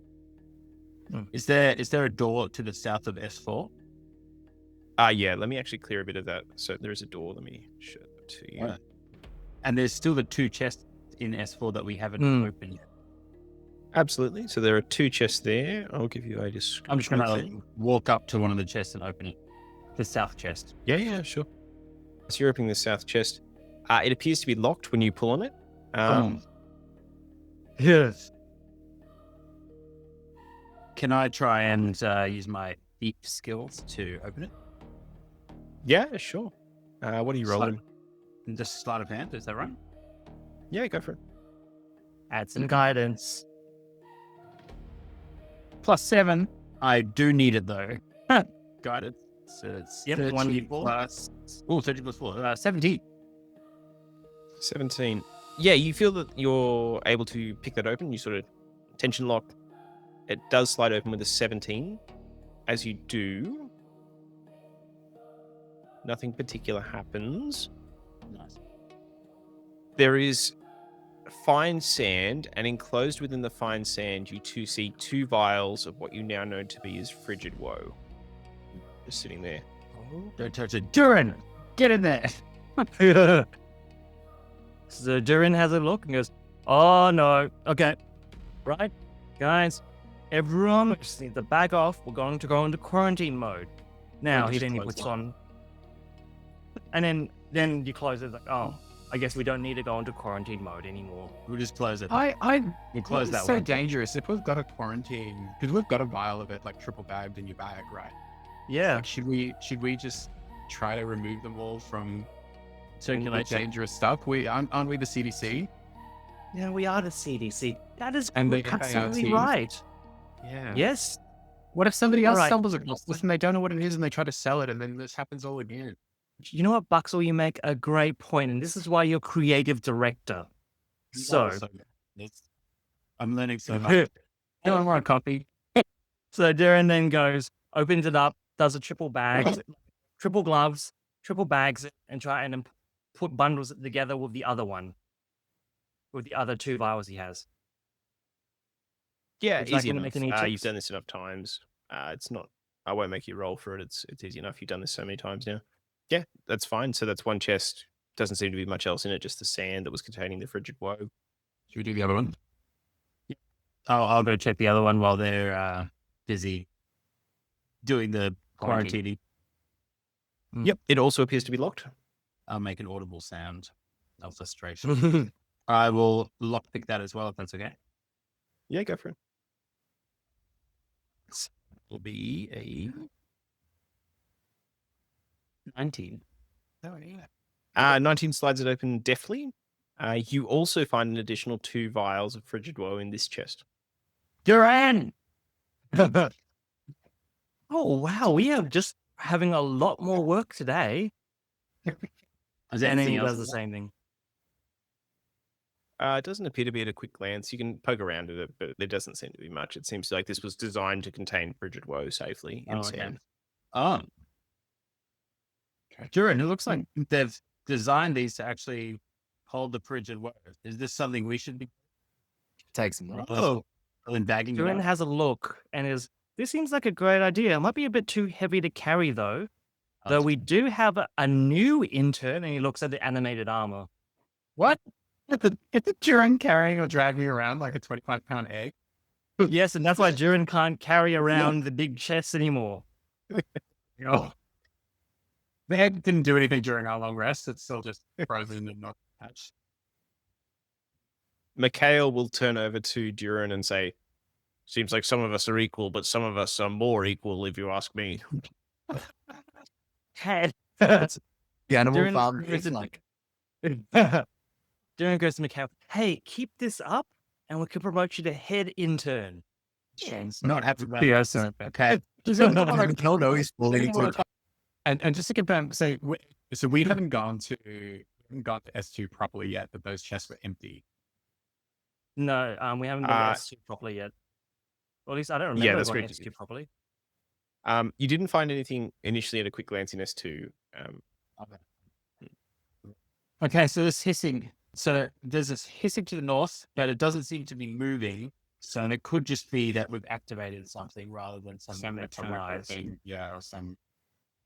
Is there a door to the south of S4? Yeah, let me actually clear a bit of that. So there is a door. Let me show it to you. Right. And there's still the 2 chests in S4 that we haven't opened yet. Absolutely. So there are 2 chests there. I'll give you a description. I'm just going to walk up to one of the chests and open it. The south chest. Yeah, sure. So you're opening the south chest. It appears to be locked when you pull on it. Yes. Can I try and use my thief skills to open it? Yeah, sure. What are you rolling? Just sleight of hand, is that right? Yeah, go for it. Add some guidance. +7. I do need it though. Guidance. So it's 30 1d4 plus. 30 plus 4. 17. 17. Yeah, you feel that you're able to pick that open. You sort of tension lock. It does slide open with a 17. As you do, nothing particular happens. Nice. There is fine sand, and enclosed within the fine sand, you see 2 vials of what you now know to be as frigid woe. Just sitting there. Don't touch it. Durin, get in there. So Durin has a look and goes, "Oh no, okay, right, guys, everyone we just need to back off. We're going to go into quarantine mode." Now he puts on, and then you close it like, "Oh, I guess we don't need to go into quarantine mode anymore." We'll just close it. We'll close that It's so one. dangerous if we've got a quarantine because we've got a vial of it like triple bagged in your bag, right? Yeah, Like, should we just try to remove them all from all the Circulation. dangerous stuff? Aren't we the CDC? yeah, we are the CDC. That is And the absolutely FARC. right. Yeah. Yes, What if somebody else Alright. stumbles across this and they don't know what it is and they try to sell it and then this happens all again? you know what, Buxel, you make a great point, and this is why you're creative director. So, I'm learning so much. Don't want coffee. so Durin then goes, opens it up, does a triple bags, triple gloves, triple bags, and try and put bundles it together with the other one, with the other 2 vials he has. Yeah, Would you like easy me to enough. make any You've checks? done this enough times. It's not. I won't make you roll for it. It's easy enough. You've done this so many times now. Yeah, that's fine. So that's 1 chest. Doesn't seem to be much else in it. Just the sand that was containing the frigid woe. Should we do the other one? I'll go check the other one while they're busy doing the quarantining. Yep. It also appears to be locked. I'll make an audible sound of frustration. I will lockpick that as well, if that's okay. Yeah, go for it. Will be a 19. 19 slides it open deftly. You also find an additional 2 vials of frigid woe in this chest. Duran! Oh, wow, we are just having a lot more work today. Is there And then anything he else? does the same thing. It doesn't appear to be at a quick glance. You can poke around at it, but there doesn't seem to be much. It seems like this was designed to contain frigid woe safely in Oh, okay. sand. Oh. Durin, it looks like they've designed these to actually hold the frigid water. Is this something we should be Take some more. bagging? Durin has a look and this seems like a great idea. It might be a bit too heavy to carry though. Though we do have a new intern, and he looks at the animated armor. What? Is the Durin carrying or dragging around like a 25-pound egg? Yes, and that's why Durin can't carry around the big chest anymore. Oh. The egg didn't do anything during our long rest. It's still just frozen and not hatched. Mikhail will turn over to Durin and say, seems like some of us are equal, but some of us are more equal, if you ask me. Head. The animal Durin farm goes is in- like, Durin goes to Mikhail. Hey, keep this up, and we can promote you to head intern. Not happy about it. Okay. no, no, he's fully into And just to confirm, so we haven't gone to S2 properly yet, but those chests were empty. No, we haven't done S2 properly yet. Or at least I don't remember that's going great. S2 properly. You didn't find anything initially at a quick glance in S2. Okay, so this hissing. So there's this hissing to the north, but it doesn't seem to be moving. So it could just be that we've activated something rather than some mechanized thing. Yeah, or some.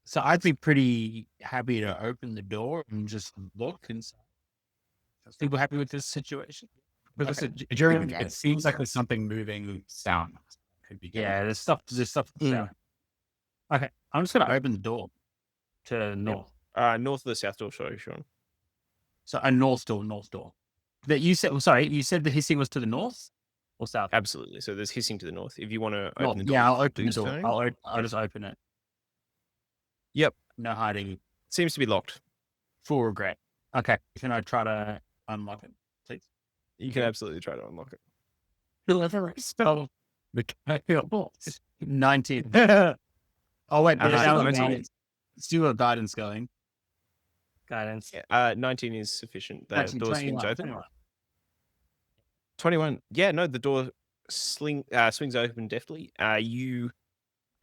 So I'd be pretty happy to open the door and just look inside. People happy with this situation? Because it seems like there's something moving sound. Could be. Yeah, there's stuff. Yeah. Okay, I'm just gonna open the door to north. North of the south door, sorry, Sean. So a north door. That you said. Sorry, you said the hissing was to the north or south? Absolutely. So there's hissing to the north. If you want to open the door. Yeah, I'll open the please door. turn. I'll just open it. Yep. No hiding. Seems to be locked. Full regret. Okay, can I try to unlock it, please? You can absolutely try to unlock it. Whoever spell Mikhail. 19. Oh wait, Uh-huh, there's 19. still a guidance going. Guidance. 19 is sufficient. The 19, door swings 21, open. 21. 21. Yeah, no, the door swings open deftly. You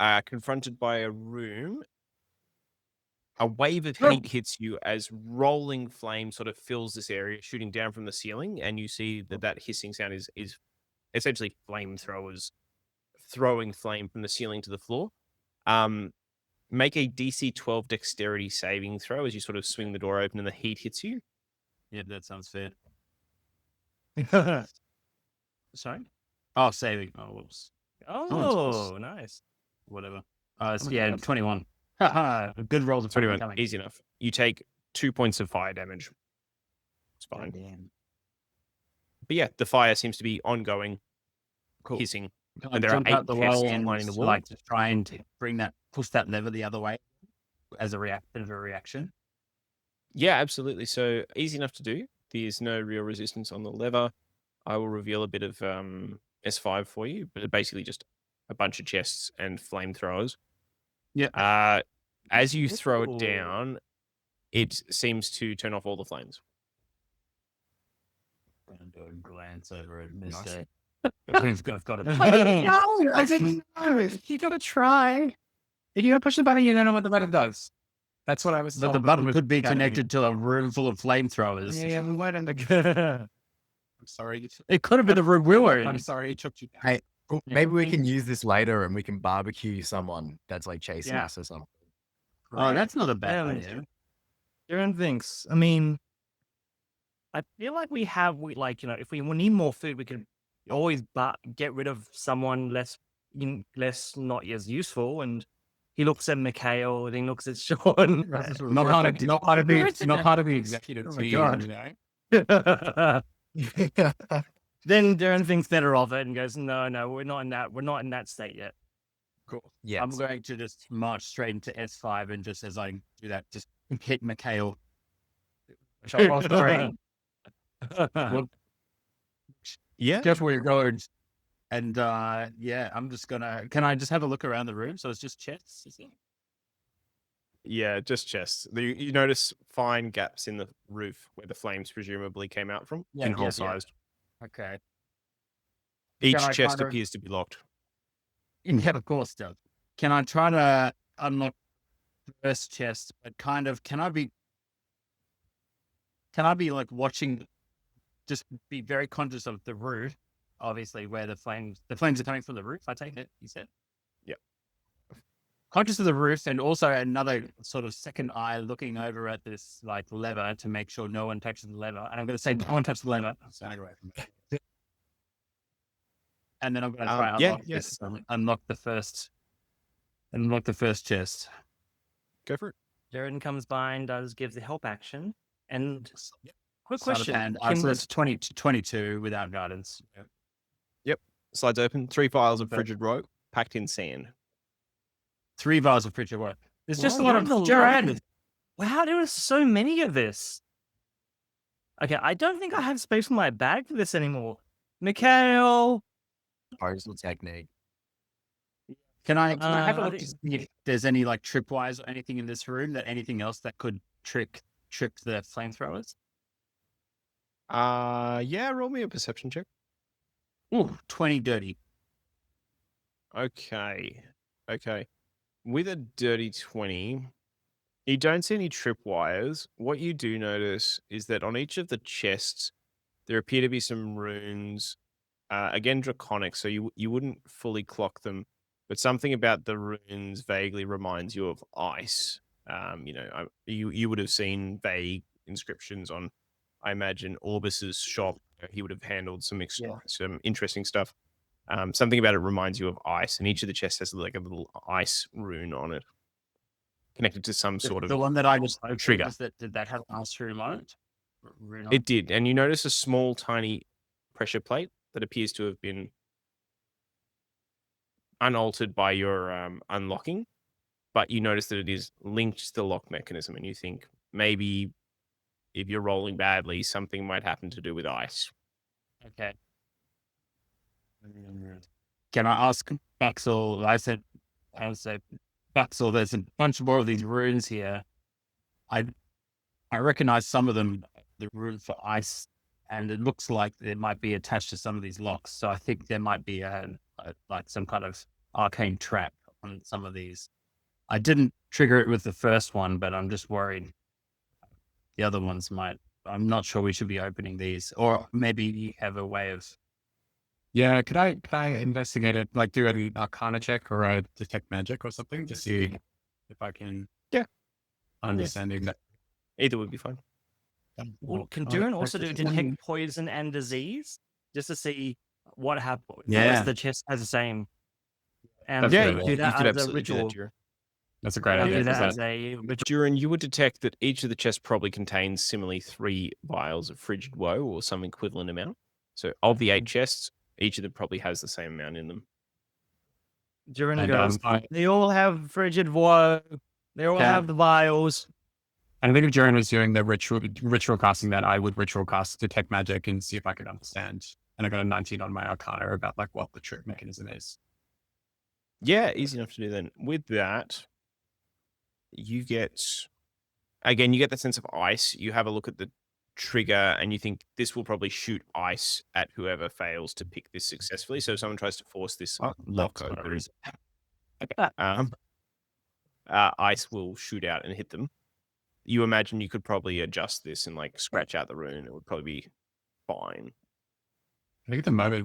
are confronted by a room. A wave of heat hits you as rolling flame sort of fills this area, shooting down from the ceiling, and you see that hissing sound is essentially flamethrowers throwing flame from the ceiling to the floor. Make a DC 12 dexterity saving throw as you sort of swing the door open and the heat hits you. Yeah, that sounds fair. Sorry? Oh, saving. Oh, whoops. Oh, nice. Whatever. Yeah, 21. Haha, good rolls of 21, coming. easy enough. You take 2 points of fire damage. It's fine. Damn. But yeah, the fire seems to be ongoing, Cool. hissing. Can I And there are jump 8 out the chests wall and lining the wall. like just try and push that lever the other way as a reaction? Yeah, absolutely. So easy enough to do. There's no real resistance on the lever. I will reveal a bit of S5 for you, but basically just a bunch of chests and flamethrowers. Yeah. As you throw Ooh. it down, it seems to turn off all the flames. I'm gonna do a glance over it. Nice. I've got it. No, I didn't know. You gotta try. If you don't push the button, you don't know what the button does. That's what I was But told. the button could be connected to a room full of flamethrowers. Yeah, we went in the. I'm sorry. It could have been the room we were I'm in. sorry it took you. Hey, maybe we can use this later and we can barbecue someone that's like chasing Yeah. us or something. Oh, that's not a bad Yeah, idea. Durin thinks. I mean, I feel like if we need more food, we can always get rid of someone less not as useful. And he looks at Mikhail and he looks at Sean. Not part of the executive Oh my team. God. You know? Then Durin thinks better of it and goes, "No, we're not in that. We're not in that state yet." Cool. Yeah. I'm going to just march straight into S5 and just as I do that, just hit Mikhail. Yeah. Careful where you're going. And I'm just gonna. Can I just have a look around the room? So it's just chests. Is it? Yeah, just chests. You notice fine gaps in the roof where the flames presumably came out from, Yeah, pinhole yeah. sized. Okay. Each Can I chest kind of- appears to be locked. Yeah, of course, does. Can I try to unlock first chest, but kind of can I be like watching, just be very conscious of the roof, obviously where the flames are coming from the roof, I take it, you said? Yep. Conscious of the roof, and also another sort of second eye looking over at this like lever to make sure no one touches the lever. And I'm going to say no one touches the lever. Stand away from it. And then I'm going to try unlock the first chest. Go for it. Durin comes by and gives the help action. And quick Sleight of question. hand. So it's 22 without guidance. Yep. Slides open. 3 vials of Okay. frigid rope packed in sand. 3 vials of frigid rope. There's just a Wow, lot of you have Durin. Wow, there are so many of this. Okay, I don't think I have space in my bag for this anymore. Mikhail! Disposal technique. Can I have a I look to see if there's any like tripwires or anything in this room, that anything else that could trick the flamethrowers? Yeah, roll me a perception check. Ooh, 20 dirty. Okay. With a dirty 20, you don't see any tripwires. What you do notice is that on each of the chests, there appear to be some runes. Again, draconic, so you wouldn't fully clock them, but something about the runes vaguely reminds you of ice. You would have seen vague inscriptions on, I imagine, Orbis's shop. He would have handled some interesting stuff. Something about it reminds you of ice, and each of the chests has like a little ice rune on it, connected to some sort of The one that I just opened, trigger. did that have an ice rune on it? It did, and you notice a small, tiny pressure plate that appears to have been unaltered by your unlocking, but you notice that it is linked to the lock mechanism, and you think maybe if you're rolling badly, something might happen to do with ice. Okay. Can I ask Buxel? I said, Buxel, there's a bunch more of these runes here. I recognize some of them, the rune for ice, and it looks like it might be attached to some of these locks. So I think there might be like some kind of arcane trap on some of these. I didn't trigger it with the first one, but I'm just worried the other ones might. I'm not sure we should be opening these, or maybe you have a way of. Yeah, could I investigate it, like do an Arcana check or a detect magic or something to see if I can understanding that. Either would be fine. Well, can Durin also do detect poison and disease? Just to see what happens. Yeah. The chest has the same. And That's Yeah, good. do you that could as a absolutely do that, ritual. Durin. That's a great Do idea. that 'cause as a ritual. Durin, you would detect that each of the chests probably contains similarly 3 vials of frigid woe or some equivalent amount. So of the 8 chests, each of them probably has the same amount in them. Durin And, goes, they all have frigid woe. They all have the vials. I think if Durin was doing the ritual casting, that I would ritual cast detect magic and see if I could understand. And I got a 19 on my Arcana about like what the trick mechanism is. Yeah, easy enough to do then. With that, you get the sense of ice. You have a look at the trigger and you think this will probably shoot ice at whoever fails to pick this successfully. So if someone tries to force this lock open, ice will shoot out and hit them. You imagine you could probably adjust this and like scratch out the rune. It would probably be fine. I think at the moment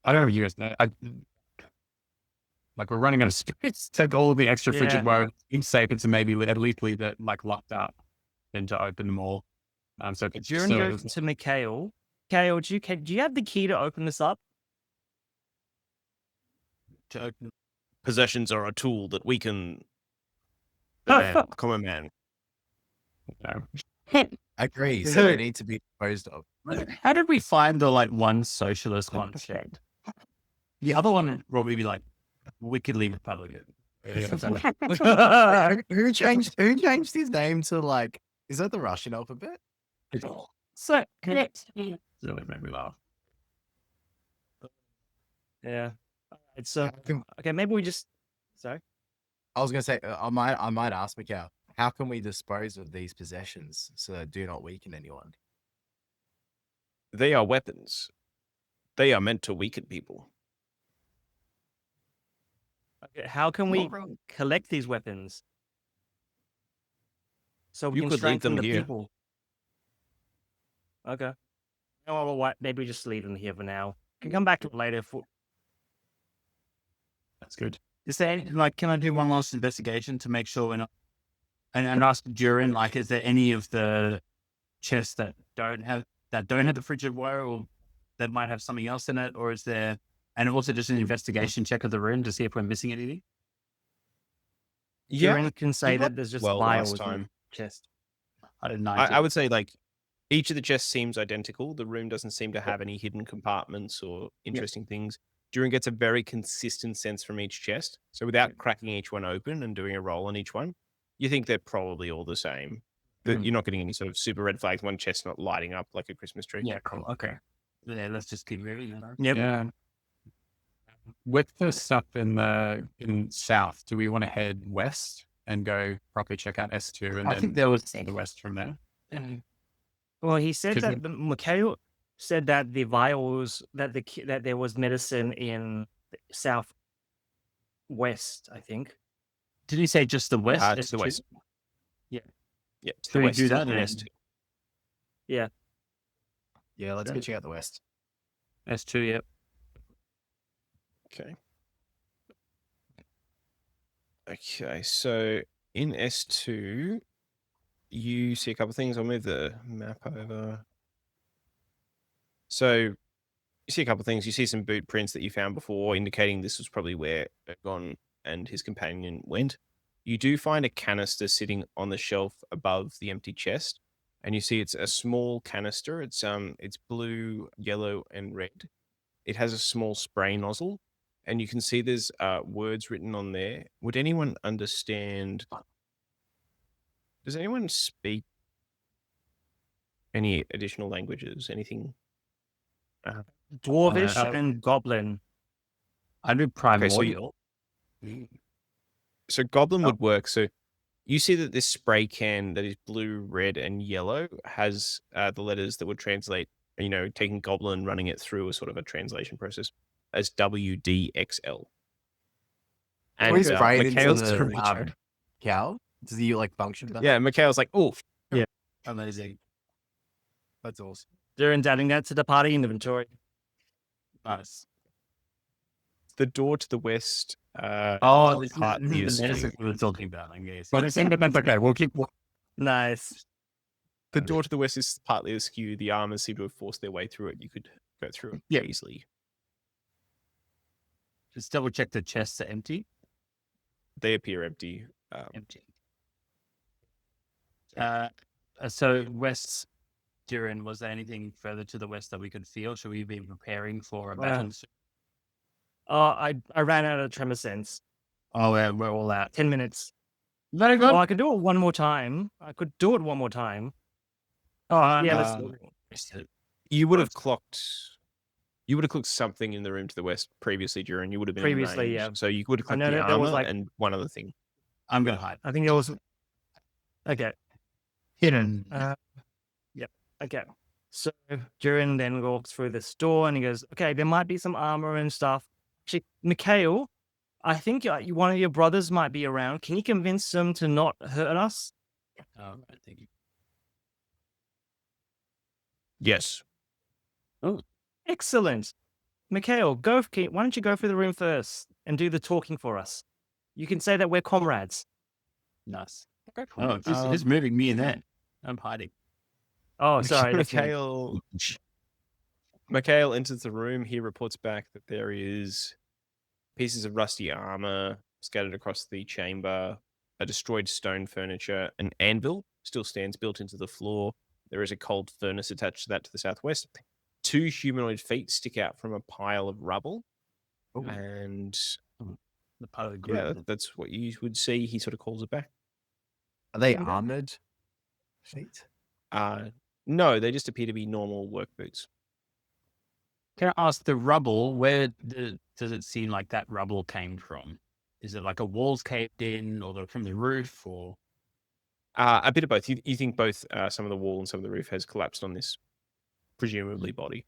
I don't know if you guys know. Like we're running out of space. Take all of the extra frigid woe. It's safer to maybe at least leave it like locked up than to open them all. So Durin goes to Mikhail. Mikhail, do you have the key to open this up? To open. Possessions are a tool that we can common man. Agree. So they need to be disposed of. How did we find the like one socialist one? The other one will probably be like wickedly Republican. Who changed his name to like? Is that the Russian alphabet? So Really made me laugh. yeah. So okay, maybe we just. Sorry. I was gonna say I might ask Mikhail, how can we dispose of these possessions so they do not weaken anyone? They are weapons. They are meant to weaken people. Okay, how can we collect these weapons? So we You can could leave strengthen them the here. people. Okay. Oh, well, maybe just leave them here for now. Can come back to it later. That's good. Is there any, like, can I do one last investigation to make sure we're not, and ask Durin, like, is there any of the chests that don't have the frigid wire, or that might have something else in it, or is there, and also just an investigation check of the room to see if we're missing anything? Yeah, Durin can say you that there's just well vials last in the time. chest. I didn't know. I would say like each of the chests seems identical. The room doesn't seem to have any hidden compartments or interesting things. Durin gets a very consistent sense from each chest. So without cracking each one open and doing a roll on each one, you think they're probably all the same. That you're not getting any sort of super red flags. One chest not lighting up like a Christmas tree. Yeah, cool. Okay. Yeah, let's just keep moving. Then. Yep. Yeah. With the stuff in south, do we want to head west and go properly check out S2 and I then think there was the west from there? Well, he said 'Cause that Mikhail said that the vials that there was medicine in southwest. I think. Did he say just the west? To the S2? west. Yeah. Yeah, to Do the we west. do that and then? S2. Yeah. Yeah, let's go check out the west. S2, yep. Okay. Okay, so in S2, you see a couple of things. I'll move the map over. So you see a couple of things. You see some boot prints that you found before, indicating this was probably where Ergon and his companion went. You do find a canister sitting on the shelf above the empty chest, and you see it's a small canister. It's blue, yellow, and red. It has a small spray nozzle, and you can see there's words written on there. Would anyone understand? Does anyone speak any additional languages? Anything? Dwarvish Uh, and Goblin. I do primordial. So Goblin would work. So you see that this spray can that is blue, red, and yellow has the letters that would translate, taking Goblin, running it through a sort of a translation process as WDXL. Can we spray it into Mikhail's the gonna cow? Does he like function better? yeah, Mikhail's like, oh, Amazing. That's awesome. Durin's adding that to the party inventory. Nice. the door to the west. Oh, this part is is the medicine we were talking about, I guess. But it's okay. We'll keep. Nice. the door to the west is partly askew. The armors seem to have forced their way through it. You could go through it easily. Just double check the chests are empty. They appear empty. Empty. So west, Durin, was there anything further to the west that we could feel? Should we be preparing for a battle? I ran out of tremor sense. Oh, we're all out. 10 minutes. Very good. Oh, I could do it one more time. Oh, Yeah, let's You would have clocked. You would have clicked something in the room to the west previously, Durin. You would have been Previously, in range. yeah. So you would have clicked know the that there was, armor like- and one other thing. I'm going to hide. I think it was. Okay. Hidden. Okay. So Durin then walks through this door and he goes, okay, there might be some armor and stuff. Actually, Mikhail, I think one of your brothers might be around. Can you convince them to not hurt us? Oh, right, thank you. Yes. Excellent. Mikhail, why don't you go through the room first and do the talking for us? You can say that we're comrades. Nice. Oh, just moving me in there. I'm hiding. Oh, sorry. that's me. Mikhail enters the room. He reports back that there is pieces of rusty armor scattered across the chamber, a destroyed stone furniture, an anvil still stands built into the floor. There is a cold furnace attached to that to the southwest. 2 humanoid feet stick out from a pile of rubble. Ooh. And The part of the group. yeah, that's what you would see. He sort of calls it back. Are they armored feet? No, they just appear to be normal work boots. Can I ask the rubble, where does it seem like that rubble came from? Is it like a wall's caved in or from the roof or? A bit of both. You think both some of the wall and some of the roof has collapsed on this presumably body.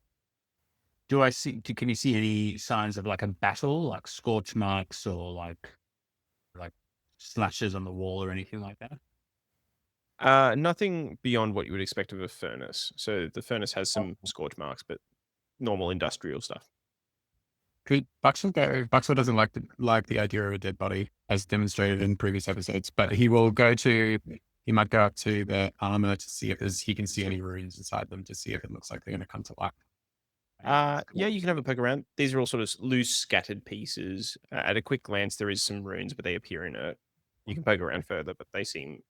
Can you see any signs of like a battle, like scorch marks or like slashes on the wall or anything like that? Nothing beyond what you would expect of a furnace. So the furnace has some scorch marks, but normal industrial stuff. Could Buxel go? Buxel doesn't like the idea of a dead body, as demonstrated in previous episodes, but he might go up to the armor to see if he can see any runes inside them to see if it looks like they're going to come to life. Yeah, you can have a poke around. These are all sort of loose, scattered pieces. At a quick glance, there is some runes, but they appear inert. You can poke around further, but they seem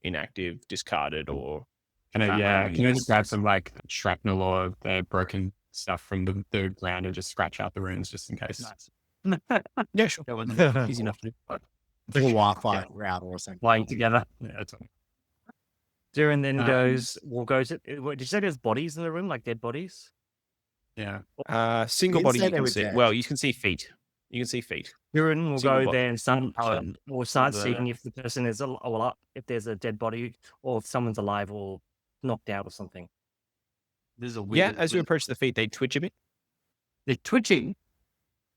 inactive, discarded, or Can I just grab some like shrapnel or the broken stuff from the ground and just scratch out the runes just in case? yeah, sure. Easy enough to do. Like a Wi-Fi router or something. Flying together. Yeah, that's fine. Durin then will go to. What, did you say there's bodies in the room, like dead bodies? Yeah. Single Didn't body say you they can were see. dead. Well, you can see feet. You can see feet. Durin will Single go body. there and start the- seeing if the person is if there's a dead body or if someone's alive or knocked out or something. This is a Yeah, weird. as you approach the feet, they twitch a bit. They're twitching.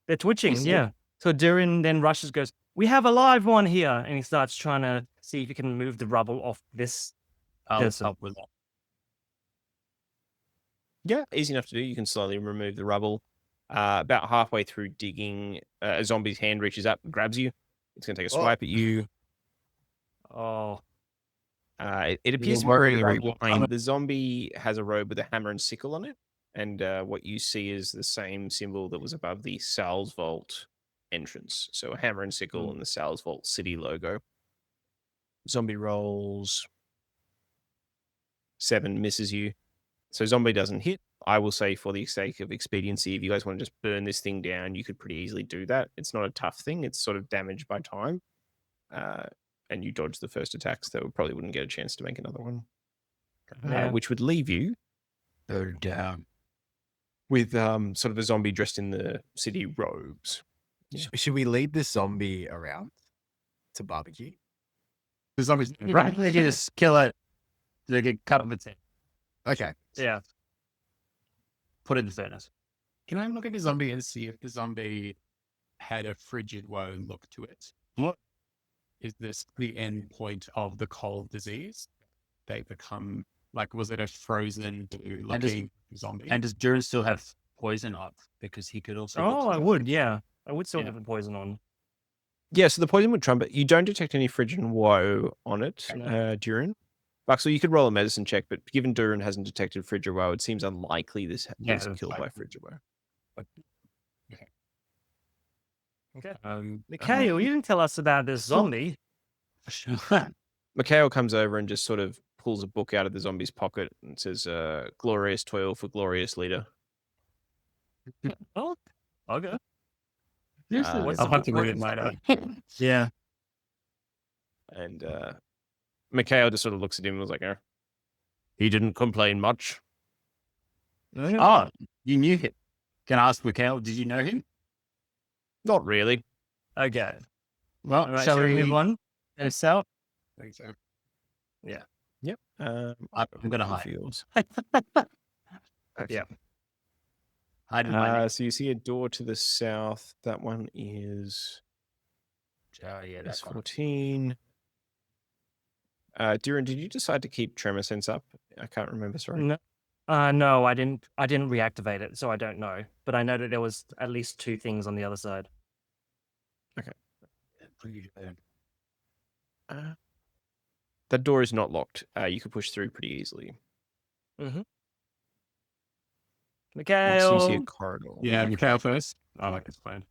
They're twitching, see yeah. So Durin then rushes, goes, "We have a live one here," and he starts trying to see if he can move the rubble off this. I'll Person. help with that. Yeah, easy enough to do. You can slowly remove the rubble. About halfway through digging, a zombie's hand reaches up, grabs you. It's going to take a swipe at you. Oh, It appears to be working very very blind. The zombie has a robe with a hammer and sickle on it. And what you see is the same symbol that was above the Sal's Vault entrance. So a hammer and sickle and the Sal's Vault city logo. Zombie rolls 7, misses you. So zombie doesn't hit. I will say for the sake of expediency, if you guys want to just burn this thing down, you could pretty easily do that. It's not a tough thing. It's sort of damaged by time. And you dodge the first attack, so probably wouldn't get a chance to make another one. Yeah. Which would leave you Down. with sort of a zombie dressed in the city robes. Should we lead this zombie around to barbecue? The zombies. Right, they just kill it. They get cut off its head. Okay. yeah. Put it in the furnace. Can I look at the zombie and see if the zombie had a frigid woe look to it? What? Is this the end point of the cold disease? They become like, was it a frozen looking zombie? And does Durin still have poison up? Because he could also. Oh, I would, yeah. I would still Yeah. have the poison on. Yeah, so the poison would trumpet. You don't detect any frigid woe on it, No. Durin. Buxel, you could roll a medicine check, but given Durin hasn't detected frigid woe, it seems unlikely this Yeah, was that's killed fine. by frigid woe. Okay. Um, Mikhail, you didn't tell us about this zombie. Mikhail comes over and just sort of pulls a book out of the zombie's pocket and says, glorious toil for glorious leader. Oh, okay. I'll have to read it later. Yeah. And Mikhail just sort of looks at him and was like, he didn't complain much. Oh, you knew him. Can I ask Mikhail, did you know him? Not really. Okay. Well, All right, shall we move on? get us out? I think so. Yep. I'm gonna hide. Feels. Yeah. Hide in my So you see a door to the south. That one is Oh, yeah, that's one. S14. Durin, did you decide to keep Tremor Sense up? I can't remember, sorry. No. No, I didn't reactivate it, so I don't know. But I know that there was at least 2 things on the other side. That door is not locked. You could push through pretty easily. Next, you see a Mikhail. corridor. Yeah, Mikhail first. I like this plan.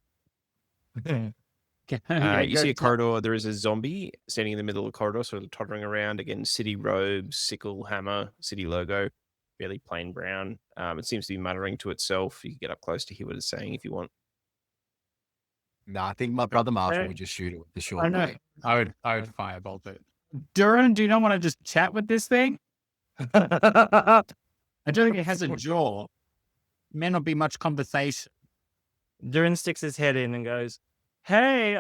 You see a corridor. There is a zombie standing in the middle of the corridor, sort of tottering around. Again, city robes, sickle, hammer, city logo, fairly plain brown. It seems to be muttering to itself. You can get up close to hear what it's saying if you want. No, I think my brother Marshall would just shoot it with the short I know. blade. I would firebolt it. Durin, do you not want to just chat with this thing? I don't think it has a jaw. May not be much conversation. Durin sticks his head in and goes, "Hey,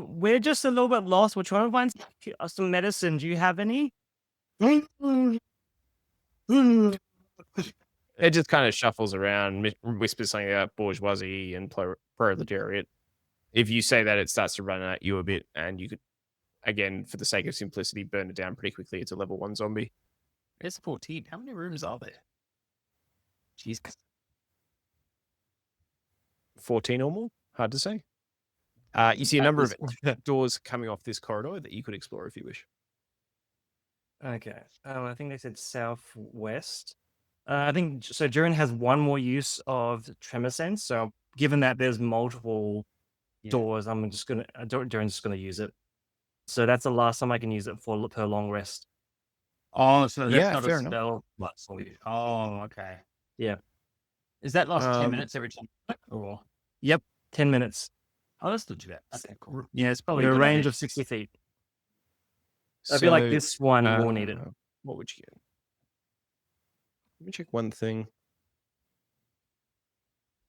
we're just a little bit lost. We're trying to find some medicine. Do you have any?" It just kind of shuffles around, whispers something about bourgeoisie and proletariat. If you say that, it starts to run at you a bit, and you could again, for the sake of simplicity, burn it down pretty quickly. It's a level 1 zombie. It's 14. How many rooms are there? Jeez. 14 or more? Hard to say. You see a number of doors coming off this corridor that you could explore if you wish. Okay. I think they said southwest. I think so. Durin has one more use of tremor sense. So given that there's multiple doors, Durin's just gonna use it. So that's the last time I can use it for per long rest. Oh, so that's Yeah, not fair a enough. spell. Oh, okay. Yeah. Is that last 10 Um, minutes every time? Or 10 minutes. oh, that's not too bad. Okay, cool. Yeah, it's probably With a good range idea. of 60 feet. I feel like this one will need it. What would you get? Let me check one thing.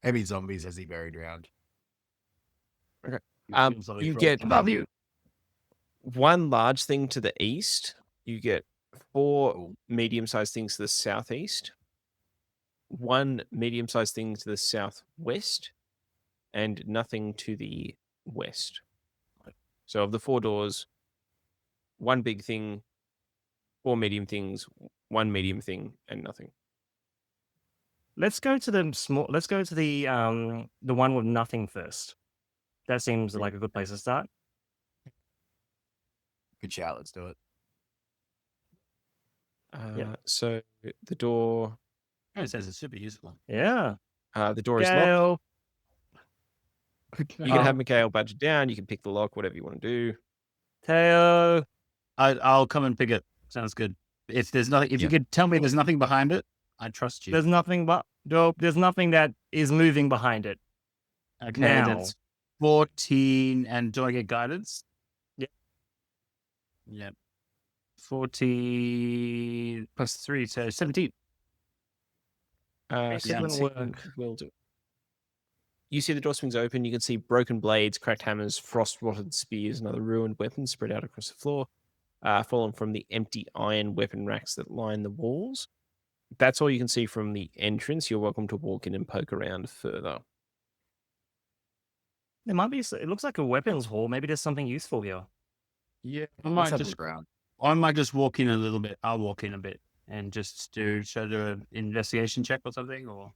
Maybe zombies has he buried around. Feels like You it's get above you. one large thing to the east. You get 4 medium-sized things to the southeast, 1 medium-sized thing to the southwest, and nothing to the west. So of the 4 doors, 1 big thing, 4 medium things, 1 medium thing, and nothing. Let's go to the one with nothing first. That seems like a good place to start. Good shout. Let's do it. So the door It says it's super useful. Yeah. is locked. Gale. You can have Mikhail badge it down. You can pick the lock, whatever you want to do. Teo. I'll come and pick it. Sounds good. If there's nothing, if you could tell me there's nothing behind it, I trust you. There's nothing there's nothing that is moving behind it. Okay, now. that's 14. And do I get guidance? Yep. Yep. 14 plus 3, so 17. Excellent 17 work. will do. You see the door swings open. You can see broken blades, cracked hammers, frost-rotted spears, and other ruined weapons spread out across the floor, fallen from the empty iron weapon racks that line the walls. That's all you can see from the entrance. You're welcome to walk in and poke around further. There might be. It looks like a weapons hall. Maybe there's something useful here. Yeah, I Let's might have a just look around. walk in a little bit. I'll walk in a bit and just do an investigation check or something, or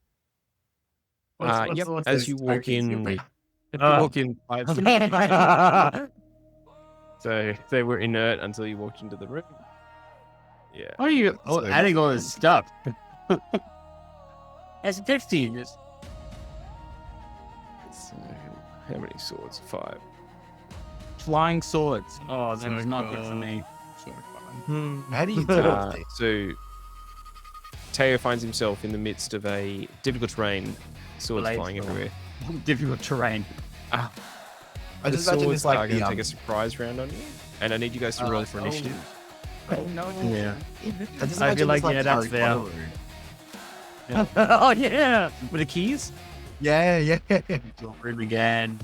Yep. As you walk in, so they were inert until you walked into the room. Yeah. what are you So- adding all this stuff? As a 15, just So, how many swords? 5. flying swords. Oh, So that's not good for cool. me. How do you tell? So Teo finds himself in the midst of a difficult terrain, swords Blades flying fly. everywhere. Difficult terrain. I The just imagine swords it's like are going the to take a surprise round on you, and I need you guys to roll for initiative. No. Yeah. I just I imagine feel like, it's yeah, that's Harry fair. Potter. Oh yeah, with the keys. Yeah. Room again.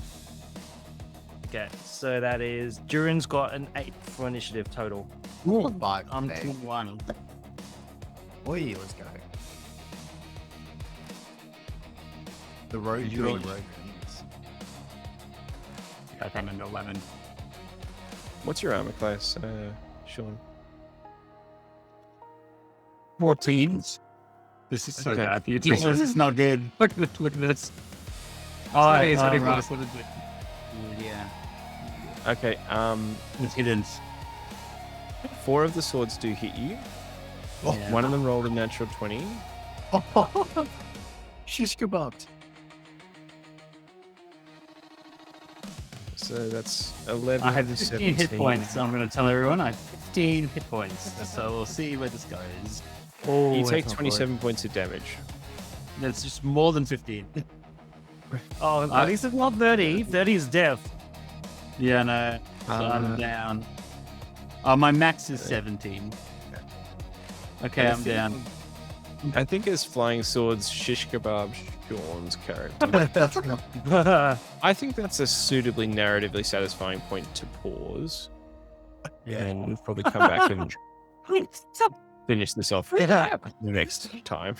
Okay, so that is Durin's got an 8 for initiative total. Five. I'm Hey. 2-1. Oi, let's go. The road Did you doing roll? road. I came in 11. What's your armor class, Sean? 14s. This is so Okay. bad. This is not good. Look at this. Oh, It's right. rough. What is it? Yeah. Okay, It's hidden. 4 of the swords do hit you. Yeah. One of them rolled a natural 20. Shish kebabbed. So that's 11. I have 15 hit 17. points. I'm going to tell everyone I have 15 hit points. So we'll see where this goes. Oh, You that's take not good. 27 points of damage. That's just more than 15. Oh, at least it's not 30. 30 is death. Yeah, no. So I'm down. Oh, my max is 17. Okay, I'm down. I think as flying swords, shish kebab Sean's character. I think that's a suitably narratively satisfying point to pause. And we'll probably come back and finish this off the next time.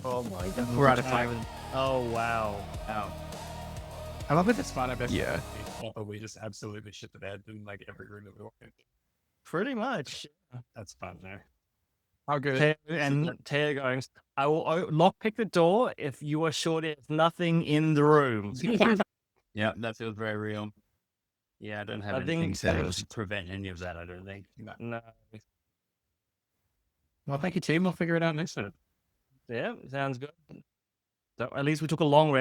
Oh my god. We're out of time. Oh wow. I love it. It's fine. I bet. Yeah. or we just absolutely shit the bed in like every room that we walk in. Pretty much. That's fun there. How good? Teo, and Teo goes, I will lockpick the door if you are sure there's nothing in the room. Yeah, that feels very real. Yeah, I don't have I anything think- to prevent any of that, I don't think. No. Well, thank you, team. We'll figure it out next time. Yeah, sounds good. So at least we took a long rest.